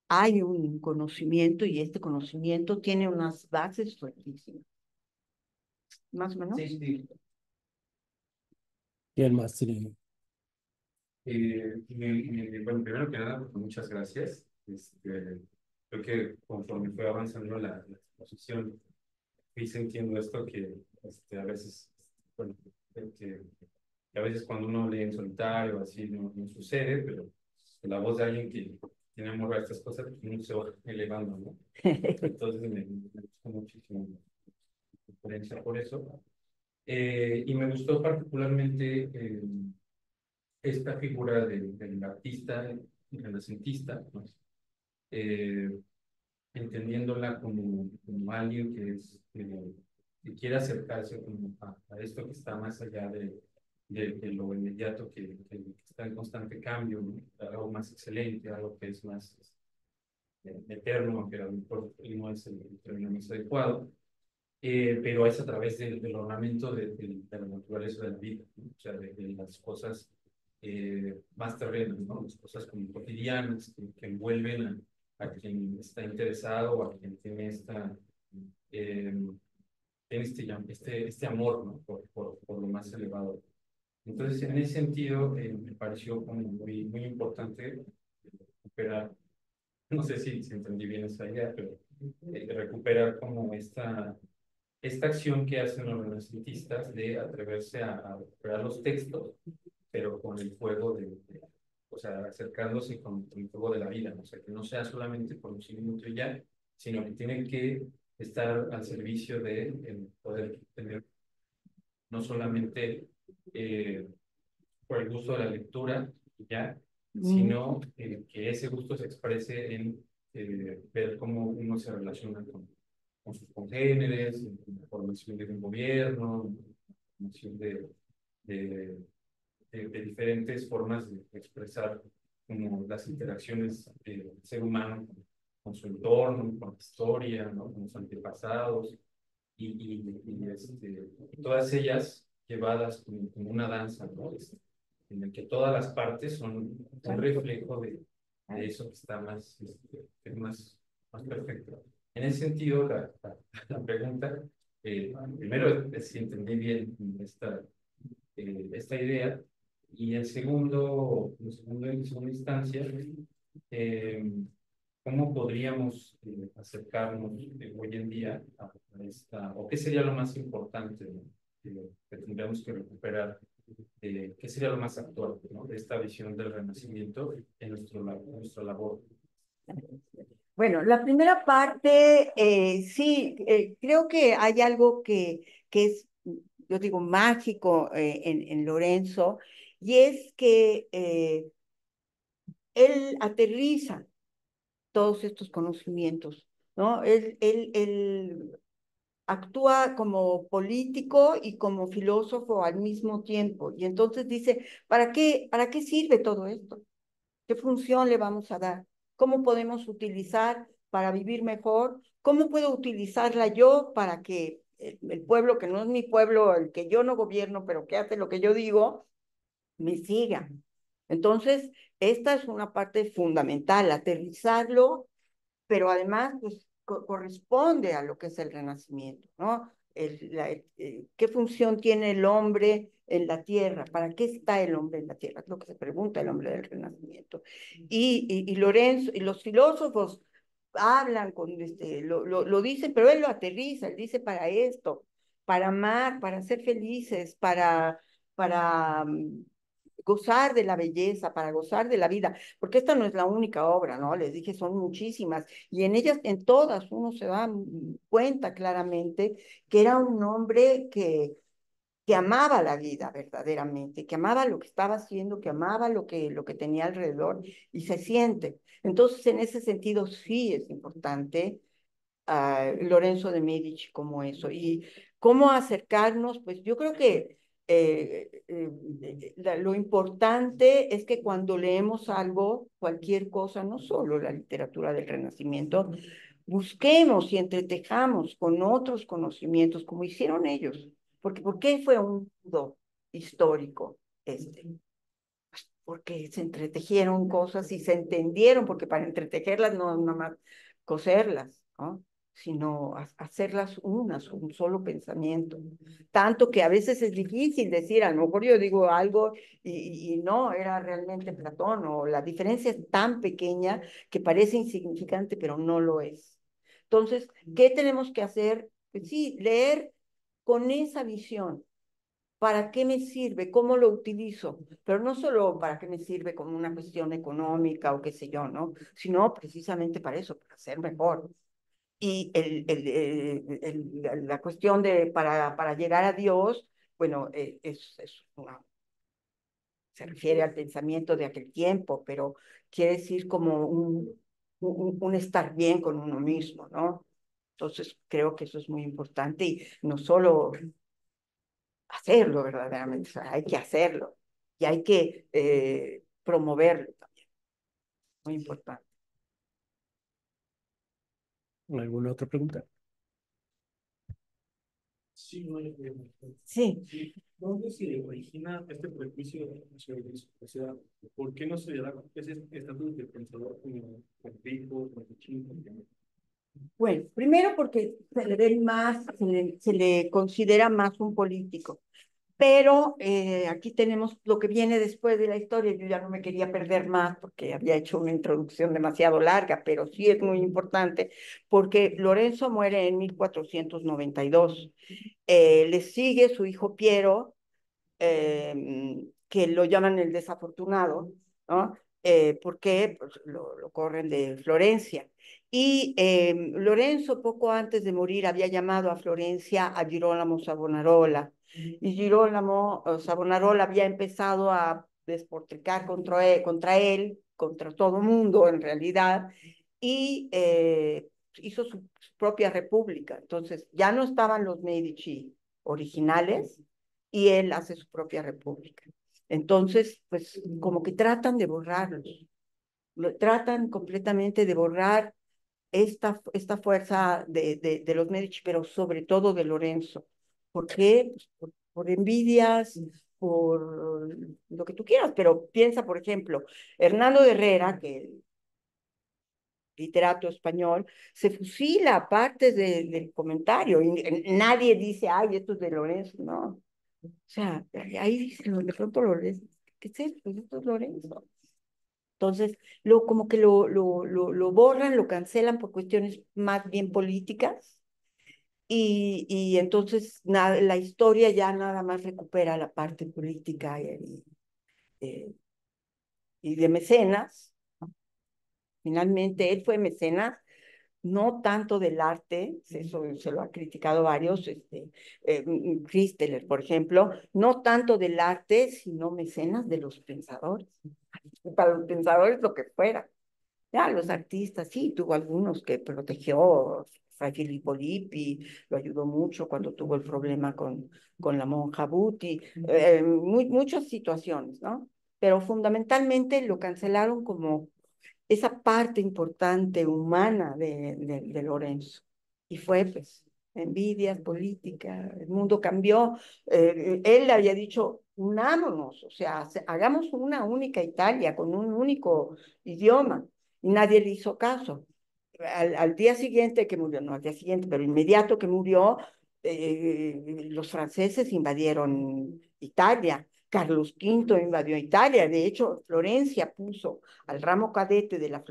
hay un conocimiento y este conocimiento tiene unas bases fuertísimas. Más o menos. Sí, sí. ¿Quién más tiene? Bueno, primero que nada, pues, muchas gracias. Creo que conforme fue avanzando la exposición, fui sintiendo esto que a veces, bueno, que a veces cuando uno lee en solitario así no sucede, pero la voz de alguien que tiene amor a estas cosas, pues uno se va elevando, ¿no? Entonces me gustó muchísimo la conferencia por eso. Y me gustó particularmente esta figura del artista renacentista, ¿no? Eh, Entendiéndola como alguien que quiere acercarse como a esto que está más allá de lo inmediato, que está en constante cambio, ¿no? Algo más excelente, algo que es más eterno, aunque a lo mejor no es el término más adecuado, pero es a través del ornamento de la naturaleza de la vida, ¿no? O sea, de las cosas más terrenas, ¿no? Las cosas como cotidianas que envuelven a quien está interesado o a quien tiene eh, tiene este amor, ¿no? Por lo más elevado. Entonces, en ese sentido, me pareció como muy importante recuperar, no sé si entendí bien esa idea, pero recuperar como esta acción que hacen los renacentistas de atreverse a recuperar los textos, pero con el fuego o sea, acercándose con el fuego de la vida, ¿no? O sea, que no sea solamente conocimiento y ya, sino que tiene que estar al servicio de poder tener no solamente por el gusto de la lectura y ya, sino que ese gusto se exprese en ver cómo uno se relaciona con sus congéneres, en la formación de un gobierno, en la formación de, de diferentes formas de expresar como las interacciones del ser humano con su entorno, con la historia, ¿no? Con los antepasados, y todas ellas llevadas como una danza, ¿no? En el que todas las partes son un reflejo de eso que está que es más perfecto. En ese sentido, la pregunta, primero es si entendí bien esta idea, y en segunda instancia, eh, ¿cómo podríamos acercarnos hoy en día a esta, o qué sería lo más importante, ¿no? Que tendríamos que recuperar, qué sería lo más actual, ¿no? De esta visión del Renacimiento en nuestra labor? Bueno, la primera parte, sí, creo que hay algo que es, yo digo, mágico en Lorenzo, y es que él aterriza todos estos conocimientos, ¿no? Él actúa como político y como filósofo al mismo tiempo, y entonces dice, para qué sirve todo esto? ¿Qué función le vamos a dar? ¿Cómo podemos utilizar para vivir mejor? ¿Cómo puedo utilizarla yo para que el pueblo, que no es mi pueblo, el que yo no gobierno, pero que hace lo que yo digo, me siga? Entonces, esta es una parte fundamental, aterrizarlo, pero además, pues, corresponde a lo que es el Renacimiento, ¿no? ¿Qué función tiene el hombre en la tierra? ¿Para qué está el hombre en la tierra? Es lo que se pregunta el hombre del Renacimiento. Y Lorenzo, y los filósofos hablan lo dicen, pero él lo aterriza, él dice para esto, para amar, para ser felices, para gozar de la belleza, para gozar de la vida, porque esta no es la única obra, ¿no? Les dije, son muchísimas, y en ellas, en todas, uno se da cuenta claramente que era un hombre que amaba la vida verdaderamente, que amaba lo que estaba haciendo, que amaba lo que tenía alrededor, y se siente. Entonces, en ese sentido, sí es importante Lorenzo de Medici como eso. Y cómo acercarnos, pues yo creo que lo importante es que cuando leemos algo, cualquier cosa, no solo la literatura del Renacimiento, busquemos y entretejamos con otros conocimientos como hicieron ellos. Porque, ¿por qué fue un mundo histórico este? Porque se entretejieron cosas y se entendieron, porque para entretejerlas no nada más coserlas, ¿no? sino hacerlas unas, un solo pensamiento. Tanto que a veces es difícil decir, a lo mejor yo digo algo y no, era realmente Platón, o la diferencia es tan pequeña que parece insignificante, pero no lo es. Entonces, ¿qué tenemos que hacer? Pues sí, leer con esa visión. ¿Para qué me sirve? ¿Cómo lo utilizo? Pero no solo para qué me sirve como una cuestión económica o qué sé yo, ¿no? Sino precisamente para eso, para ser mejor. Y la cuestión de para llegar a Dios, bueno, se refiere al pensamiento de aquel tiempo, pero quiere decir como un estar bien con uno mismo, ¿no? Entonces, creo que eso es muy importante y no solo hacerlo verdaderamente, o sea, hay que hacerlo y hay que promoverlo también, muy importante. ¿Alguna otra pregunta? Sí, no, Sí. sí. ¿Dónde se origina este prejuicio sobre eso? O sea, ¿por qué no se le da ese estatus de pensador como rico, como chico? Bueno, primero porque se le ve más, se le considera más un político. Pero aquí tenemos lo que viene después de la historia. Yo ya no me quería perder más porque había hecho una introducción demasiado larga, pero sí es muy importante porque Lorenzo muere en 1492. Le sigue su hijo Piero, que lo llaman el desafortunado, ¿no? Porque pues, lo corren de Florencia. Y Lorenzo, poco antes de morir, había llamado a Florencia a Girolamo Savonarola. Y Girolamo Savonarola había empezado a despotricar contra él, contra todo mundo en realidad, y hizo su propia república. Entonces, ya no estaban los Medici originales, y él hace su propia república. Entonces, pues como que tratan de borrarlos, tratan completamente de borrar esta fuerza de los Medici, pero sobre todo de Lorenzo. ¿Por qué? Pues por envidias, por lo que tú quieras, pero piensa, por ejemplo, Hernando de Herrera, que literato español, se fusila partes del comentario y nadie dice, ay, esto es de Lorenzo, no. O sea, ahí dicen, de pronto lo lees, ¿qué es esto? Esto es Lorenzo. Entonces, como que lo borran, lo cancelan por cuestiones más bien políticas y entonces la historia ya nada más recupera la parte política eh, y de mecenas. Finalmente, él fue mecenas no tanto del arte, eso se lo ha criticado varios, Christeler, por ejemplo, no tanto del arte, sino mecenas de los pensadores. Para los pensadores lo que fuera. Ya, los artistas, sí, tuvo algunos que protegió, Fray Filippo Lippi, lo ayudó mucho cuando tuvo el problema con la monja Buti, muchas situaciones, ¿no? Pero fundamentalmente lo cancelaron como esa parte importante humana de Lorenzo. Y fue, pues, envidias, política, el mundo cambió. Él le había dicho, unámonos, o sea, hagamos una única Italia con un único idioma. Y nadie le hizo caso. Al día siguiente que murió, no al día siguiente, pero inmediato que murió, los franceses invadieron Italia. Carlos V invadió Italia. De hecho, Florencia puso al ramo cadete de la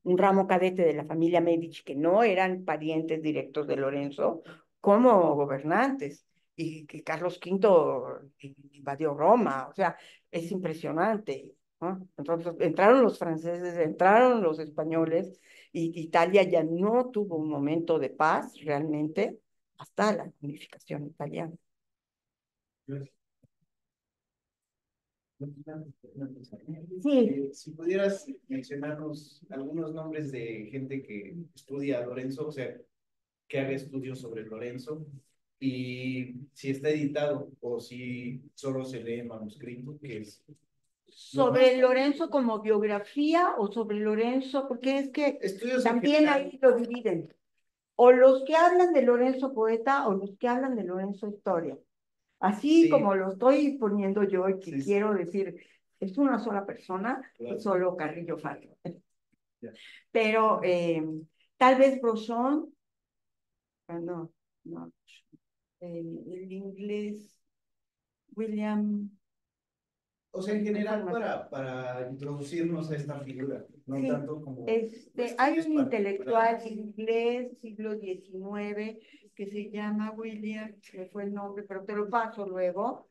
un ramo cadete de la familia Medici, que no eran parientes directos de Lorenzo, como gobernantes. Y que Carlos V invadió Roma. O sea, es impresionante, ¿no? Entonces, entraron los franceses, entraron los españoles, y Italia ya no tuvo un momento de paz realmente hasta la unificación italiana. Sí. Si pudieras mencionarnos algunos nombres de gente que estudia a Lorenzo, o sea, que haga estudios sobre Lorenzo, y si está editado o si solo se lee en manuscrito, que es ¿Sobre Lorenzo como biografía o sobre Lorenzo? Porque es que estudios también ahí lo dividen. O los que hablan de Lorenzo poeta o los que hablan de Lorenzo historia. Así Sí. como lo estoy poniendo yo y que Sí, sí. quiero decir, es una sola persona, Claro. solo Carrillo Fabio. Ya. Pero Tal vez Brochon, no, no, el inglés, William. O sea, en general para introducirnos a esta figura, no Sí, tanto como... hay un intelectual inglés, siglo XIX, que se llama William, que fue el nombre, pero te lo paso luego,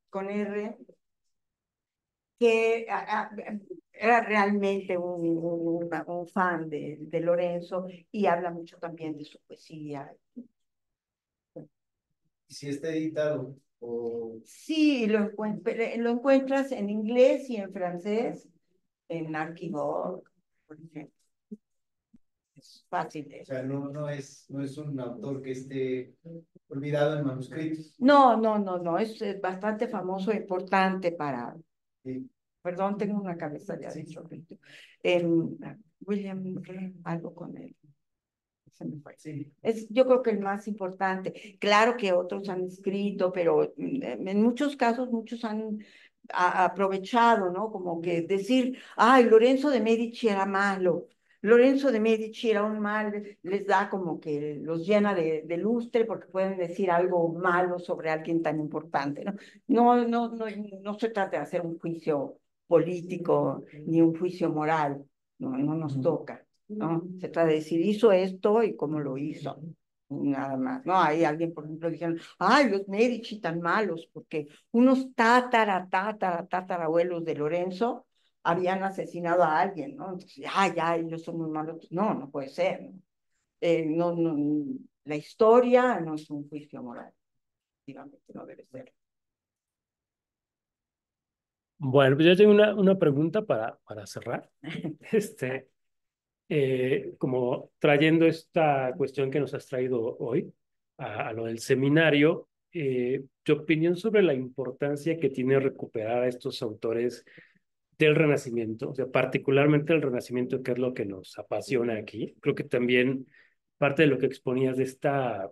con R, que era realmente un fan de Lorenzo y habla mucho también de su poesía. Si está editado o... Sí, lo encuentras en inglés y en francés, en Archivog, por ejemplo. Es fácil de... O sea, no es un autor que esté olvidado en manuscritos. No, no, no, no, es bastante famoso e importante para... Sí. Perdón, tengo una cabeza ya de chorrito. William, algo con él. Se me fue. Sí. Yo creo que el más importante. Claro que otros han escrito, pero en muchos casos muchos han aprovechado, ¿no? Como que decir, ay, Lorenzo de Medici era malo, Lorenzo de Medici era un mal, les da como que los llena de lustre porque pueden decir algo malo sobre alguien tan importante, ¿no? No se trata de hacer un juicio político ni un juicio moral, no nos toca. ¿No? Se trata de decir, hizo esto y cómo lo hizo, nada más, ¿no? Hay alguien, por ejemplo, dijeron, ay, los Medici tan malos, porque unos tatarabuelos de Lorenzo habían asesinado a alguien, ¿no? Entonces, ya, ellos son muy malos. No, no puede ser, ¿no? La historia no es un juicio moral, efectivamente, no debe ser. Bueno, pues yo tengo una pregunta para cerrar. Este, como trayendo esta cuestión que nos has traído hoy a lo del seminario, tu opinión sobre la importancia que tiene recuperar a estos autores del Renacimiento, o sea, particularmente el Renacimiento, que es lo que nos apasiona aquí. Creo que también parte de lo que exponías de esta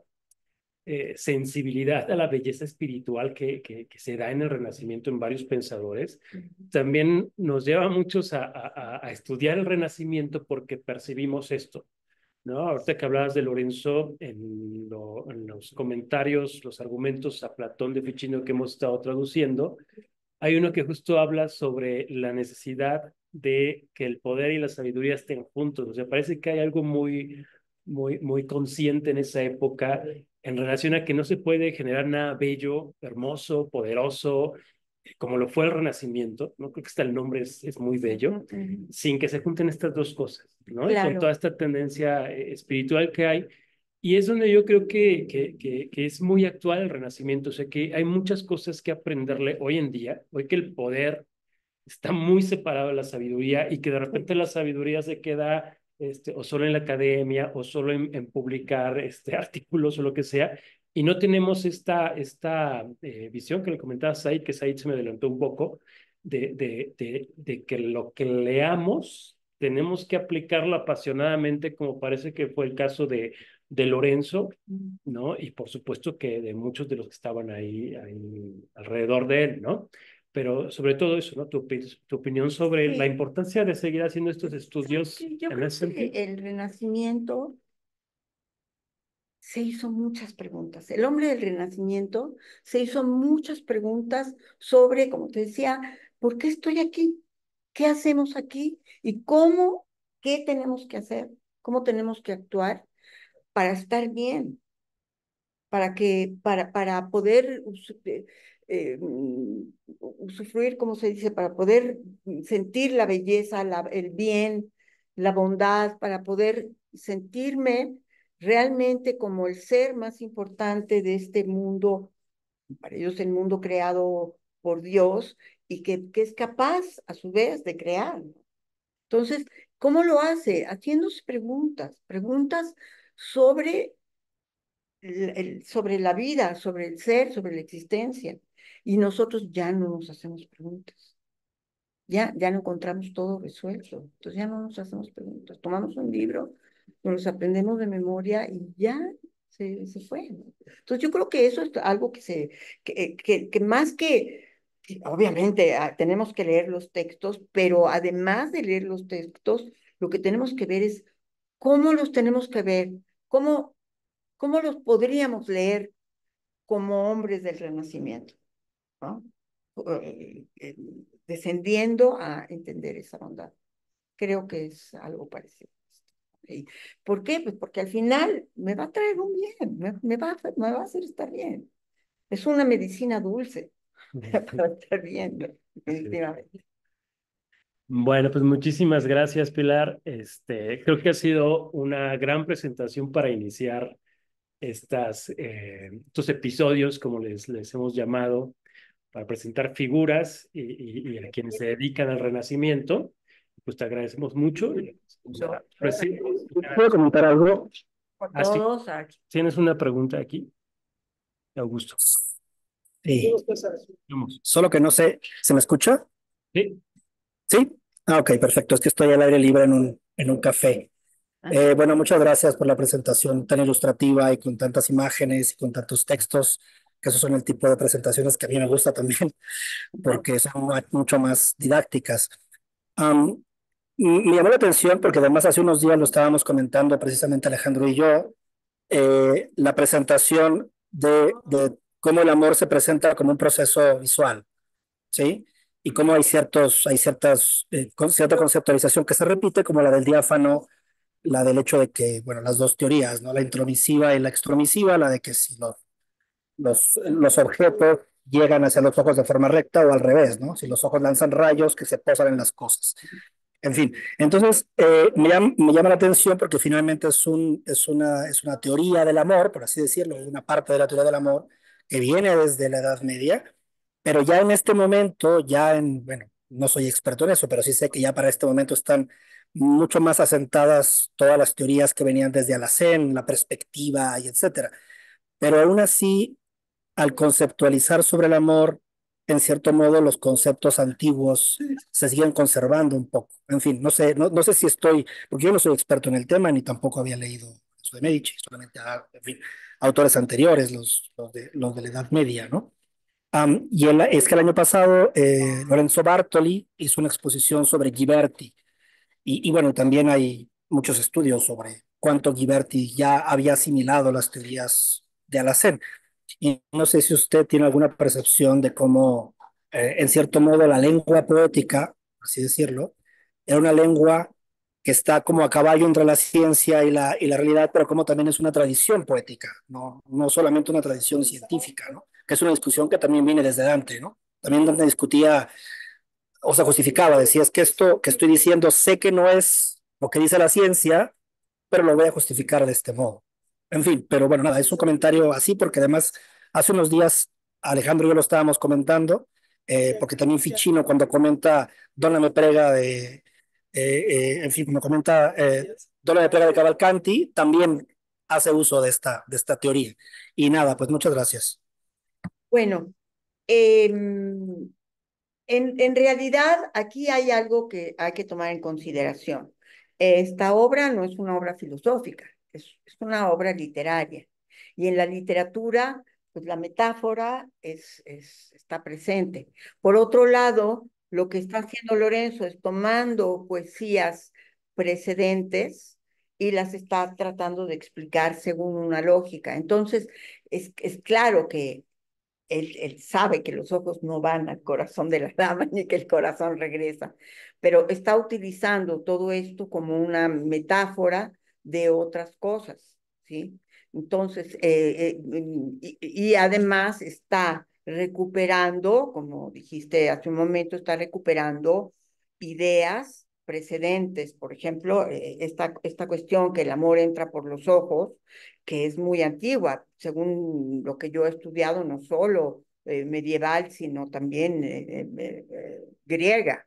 sensibilidad a la belleza espiritual que se da en el Renacimiento en varios pensadores, también nos lleva a muchos a estudiar el Renacimiento porque percibimos esto, ¿no? Ahorita que hablabas de Lorenzo, en los comentarios, los argumentos a Platón de Ficino que hemos estado traduciendo, hay uno que justo habla sobre la necesidad de que el poder y la sabiduría estén juntos. O sea, parece que hay algo muy consciente en esa época en relación a que no se puede generar nada bello, hermoso, poderoso, como lo fue el Renacimiento, ¿no? Creo que hasta el nombre es muy bello, sin que se junten estas dos cosas, ¿no? Y con toda Claro. esta tendencia espiritual que hay. Y es donde yo creo que es muy actual el Renacimiento, o sea que hay muchas cosas que aprenderle hoy en día, hoy que el poder está muy separado de la sabiduría y que de repente la sabiduría se queda o solo en la academia o solo en publicar artículos o lo que sea, y no tenemos esta visión que le comentaba Said, que Said se me adelantó un poco, de que lo que leamos tenemos que aplicarlo apasionadamente, como parece que fue el caso de Lorenzo, ¿no? Y por supuesto que de muchos de los que estaban ahí alrededor de él, ¿no? Pero sobre todo eso, ¿no? Tu opinión sobre la Sí. importancia de seguir haciendo estos estudios Sí, yo en creo ese que sentido. el Renacimiento se hizo muchas preguntas. El hombre del Renacimiento se hizo muchas preguntas sobre, como te decía, ¿por qué estoy aquí? ¿Qué hacemos aquí? ¿Y cómo? ¿Qué tenemos que hacer? ¿Cómo tenemos que actuar para estar bien? Para poder usufruir, ¿cómo se dice? Para poder sentir la belleza, el bien, la bondad, para poder sentirme realmente como el ser más importante de este mundo, para ellos el mundo creado por Dios y que es capaz a su vez de crear. Entonces, ¿cómo lo hace? Haciéndose preguntas sobre sobre la vida, sobre el ser, sobre la existencia. Y nosotros ya no nos hacemos preguntas. Ya no encontramos todo resuelto. Entonces ya no nos hacemos preguntas. Tomamos un libro, nos los aprendemos de memoria y ya se fue, ¿no? Entonces yo creo que eso es algo que más obviamente tenemos que leer los textos, pero además de leer los textos, lo que tenemos que ver es ¿cómo los tenemos que ver? ¿Cómo los podríamos leer como hombres del Renacimiento? ¿No? Descendiendo a entender esa bondad. Creo que es algo parecido. ¿Y por qué? Pues porque al final me va a traer un bien, me va a hacer estar bien. Es una medicina dulce para estar bien, definitivamente. Bueno, pues muchísimas gracias, Pilar. Creo que ha sido una gran presentación para iniciar estos episodios, como les hemos llamado, para presentar figuras y a quienes se dedican al Renacimiento. Pues te agradecemos mucho. ¿Puedo comentar algo? Por Ah, sí. todos aquí. ¿Tienes una pregunta aquí, Augusto? Sí, Vamos. solo que no sé, ¿se me escucha? Sí. ¿Sí? Ah, ok, perfecto. Es que estoy al aire libre en un café. Bueno, muchas gracias por la presentación tan ilustrativa y con tantas imágenes y con tantos textos, que esos son el tipo de presentaciones que a mí me gusta también, porque son mucho más didácticas. Am, Me llamó la atención porque además hace unos días lo estábamos comentando precisamente Alejandro y yo, la presentación de cómo el amor se presenta como un proceso visual, ¿sí? Y cómo hay ciertas, cierta conceptualización que se repite, como la del diáfano, la del hecho de que, bueno, las dos teorías, ¿no? La intromisiva y la extromisiva, la de que si los objetos llegan hacia los ojos de forma recta o al revés, ¿no? Si los ojos lanzan rayos que se posan en las cosas. En fin, entonces me llama la atención porque finalmente es una teoría del amor, por así decirlo, una parte de la teoría del amor que viene desde la Edad Media, pero ya en este momento, bueno, no soy experto en eso, pero sí sé que ya para este momento están mucho más asentadas todas las teorías que venían desde Alhazen, la perspectiva y etcétera. Pero aún así, al conceptualizar sobre el amor, en cierto modo los conceptos antiguos se siguen conservando un poco. En fin, no sé si estoy, porque yo no soy experto en el tema, ni tampoco había leído eso de Medici, solamente en fin, autores anteriores, los de la Edad Media, ¿no? Es que el año pasado Lorenzo Bartoli hizo una exposición sobre Ghiberti, y bueno, también hay muchos estudios sobre cuánto Ghiberti ya había asimilado las teorías de Alhazen. Y no sé si usted tiene alguna percepción de cómo, en cierto modo, la lengua poética, por así decirlo, era una lengua que está como a caballo entre la ciencia y la realidad, pero como también es una tradición poética, no solamente una tradición científica, ¿no? Que es una discusión que también viene desde Dante, ¿no? También Dante discutía o se justificaba, decía, es que esto que estoy diciendo sé que no es lo que dice la ciencia, pero lo voy a justificar de este modo. En fin, pero bueno, nada, es un comentario así porque además hace unos días Alejandro y yo lo estábamos comentando, porque también Ficino cuando comenta Donna me prega en fin, cuando comenta Donna me prega de Cavalcanti, también hace uso de esta teoría. Y nada, pues muchas gracias. Bueno, en realidad, aquí hay algo que hay que tomar en consideración. Esta obra no es una obra filosófica, es una obra literaria. Y en la literatura, pues la metáfora está presente. Por otro lado, lo que está haciendo Lorenzo es tomando poesías precedentes y las está tratando de explicar según una lógica. Entonces, es claro que él sabe que los ojos no van al corazón de la dama ni que el corazón regresa, pero está utilizando todo esto como una metáfora de otras cosas, ¿sí? Entonces, y además está recuperando, como dijiste hace un momento, está recuperando ideas precedentes. Por ejemplo, esta cuestión que el amor entra por los ojos, que es muy antigua, según lo que yo he estudiado, no solo medieval, sino también griega.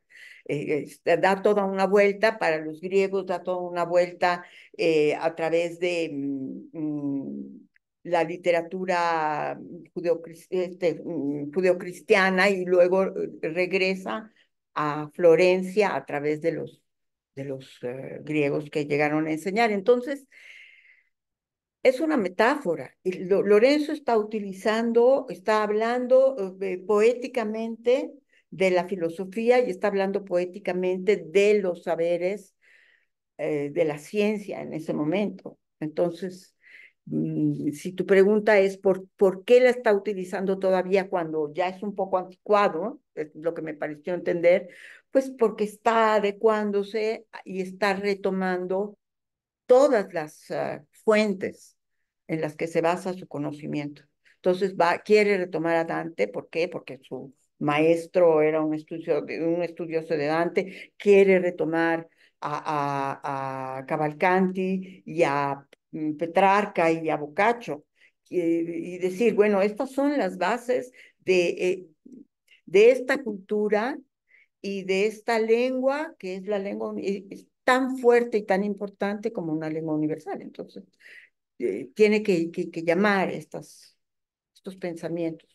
Da toda una vuelta, para los griegos da toda una vuelta a través de la literatura judeocristiana y luego regresa a Florencia a través de los griegos que llegaron a enseñar. Entonces, es una metáfora. Y Lorenzo está utilizando, está hablando poéticamente de la filosofía y está hablando poéticamente de los saberes de la ciencia en ese momento. Entonces, si tu pregunta es por qué la está utilizando todavía cuando ya es un poco anticuado, es lo que me pareció entender, pues porque está adecuándose y está retomando todas las fuentes en las que se basa su conocimiento. Entonces quiere retomar a Dante, ¿por qué? Porque su maestro era un estudioso de Dante, quiere retomar a Cavalcanti y a Petrarca y a Boccaccio, y decir, bueno, estas son las bases de esta cultura y de esta lengua, que es la lengua, es tan fuerte y tan importante como una lengua universal. Entonces, tiene que llamar estos pensamientos.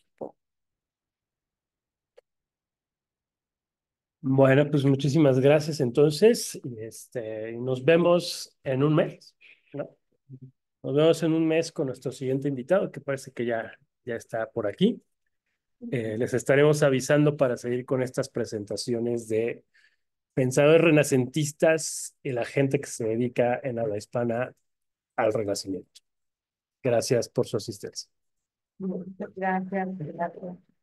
Bueno, pues muchísimas gracias entonces. Nos vemos en un mes, ¿no? Nos vemos en un mes con nuestro siguiente invitado, que parece que ya está por aquí. Les estaremos avisando para seguir con estas presentaciones de pensadores renacentistas y la gente que se dedica en habla hispana al Renacimiento. Gracias por su asistencia. Gracias, gracias.